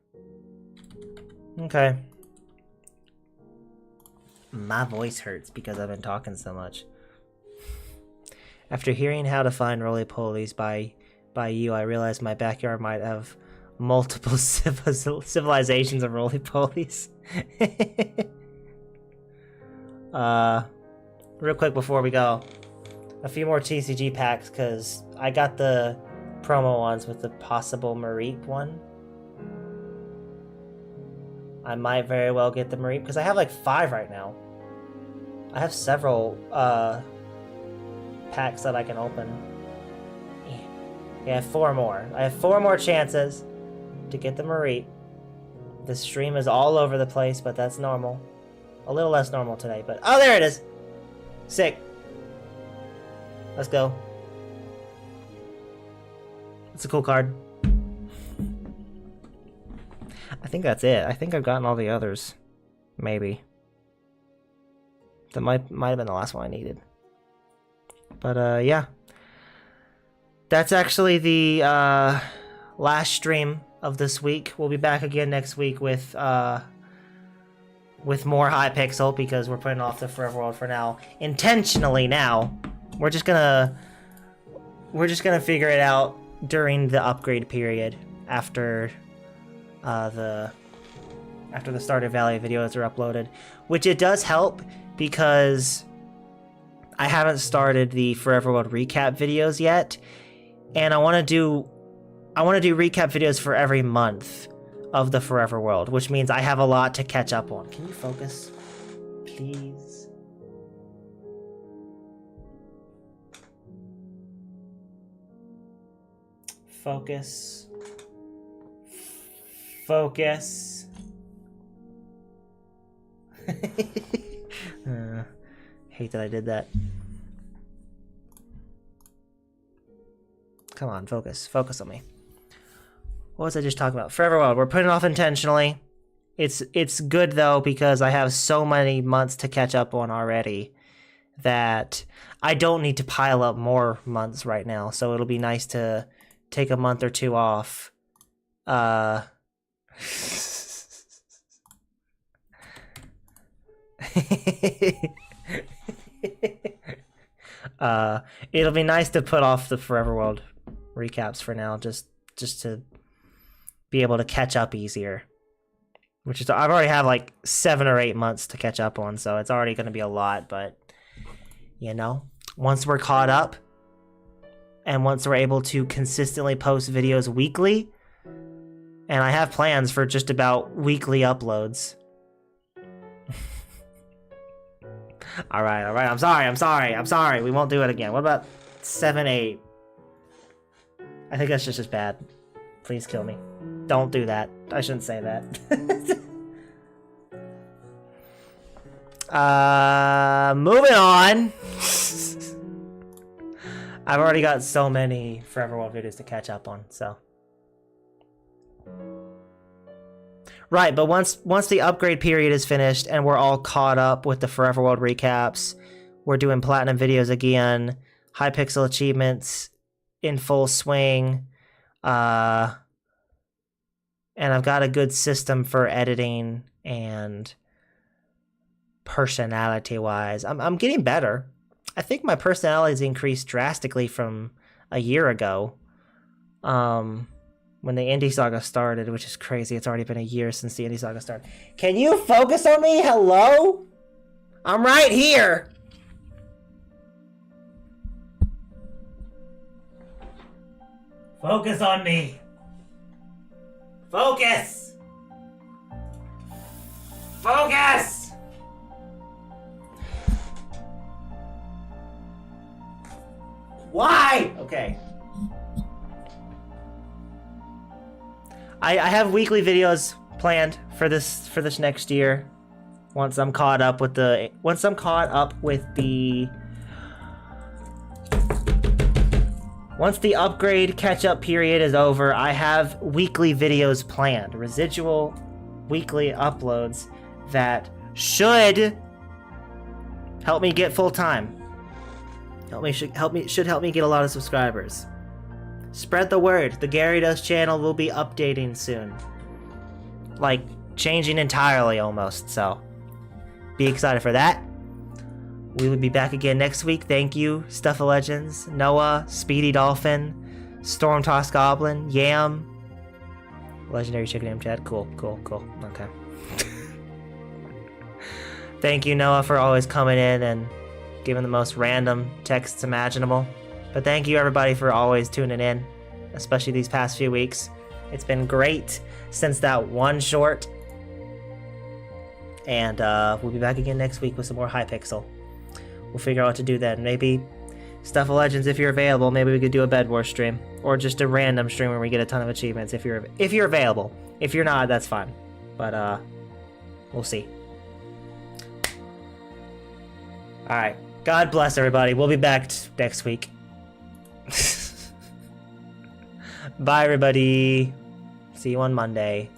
Okay. My voice hurts because I've been talking so much. After hearing how to find roly-polies by you, I realized my backyard might have multiple civilizations of roly-polies. Real quick before we go, a few more TCG packs, because I got the promo ones with the possible Mareep one. I might very well get the Mareep, because I have like 5 right now. I have several packs that I can open. Yeah, I have 4 more. I have 4 more chances to get the Mareep. The stream is all over the place, but that's normal. A little less normal today, but... Oh, there it is! Sick. Let's go. It's a cool card. I think that's it. I think I've gotten all the others. Maybe. That might have been the last one I needed. But, yeah. That's actually the last stream of this week. We'll be back again next week with more Hypixel, because we're putting off the Forever World for now. Intentionally now. We're just gonna figure it out during the upgrade period after the Stardew Valley videos are uploaded. Which it does help, because I haven't started the Forever World recap videos yet. And I want to do recap videos for every month of the Forever World, which means I have a lot to catch up on. Can you focus, please? Focus. Focus. Hate that I did that. Come on, focus. Focus on me. What was I just talking about? Forever World. We're putting it off intentionally. It's good, though, because I have so many months to catch up on already that I don't need to pile up more months right now. So it'll be nice to take a month or 2 off. It'll be nice to put off the Forever World recaps for now, just to be able to catch up easier. Which is, I've already have like 7 or 8 months to catch up on, so it's already going to be a lot. But you know, once we're caught up, and once we're able to consistently post videos weekly, and I have plans for just about weekly uploads. All right. I'm sorry. We won't do it again. What about 7, 8? I think that's just as bad. Please kill me. Don't do that. I shouldn't say that. Moving on. I've already got so many Forever World videos to catch up on, so. Right, but once the upgrade period is finished and we're all caught up with the Forever World recaps, we're doing platinum videos again, Hypixel achievements in full swing, and I've got a good system for editing and personality-wise. I'm getting better. I think my personality's increased drastically from a year ago. When the Indie Saga started, which is crazy. It's already been a year since the Indie Saga started. Can you focus on me? Hello? I'm right here. Focus on me. Focus! Focus! Why? Okay. I have weekly videos planned for this next year. Once I'm caught up with the once the upgrade catch-up period is over, I have weekly videos planned, residual weekly uploads that should help me get full-time. Should help me get a lot of subscribers. Spread the word. The Gary Does channel will be updating soon. Like, changing entirely almost, so be excited for that. We will be back again next week. Thank you, Stuff of Legends, Noah, Speedy Dolphin, Storm Toss Goblin, Yam, Legendary Chicken Name Chat. Cool. Okay. Thank you, Noah, for always coming in and giving the most random texts imaginable. But thank you, everybody, for always tuning in, especially these past few weeks. It's been great since that one short. And we'll be back again next week with some more Hypixel. We'll figure out what to do then. Maybe Stuff of Legends, if you're available, maybe we could do a Bed Wars stream. Or just a random stream where we get a ton of achievements if you're available. If you're not, that's fine. But we'll see. Alright. God bless everybody. We'll be back next week. Bye everybody. See you on Monday.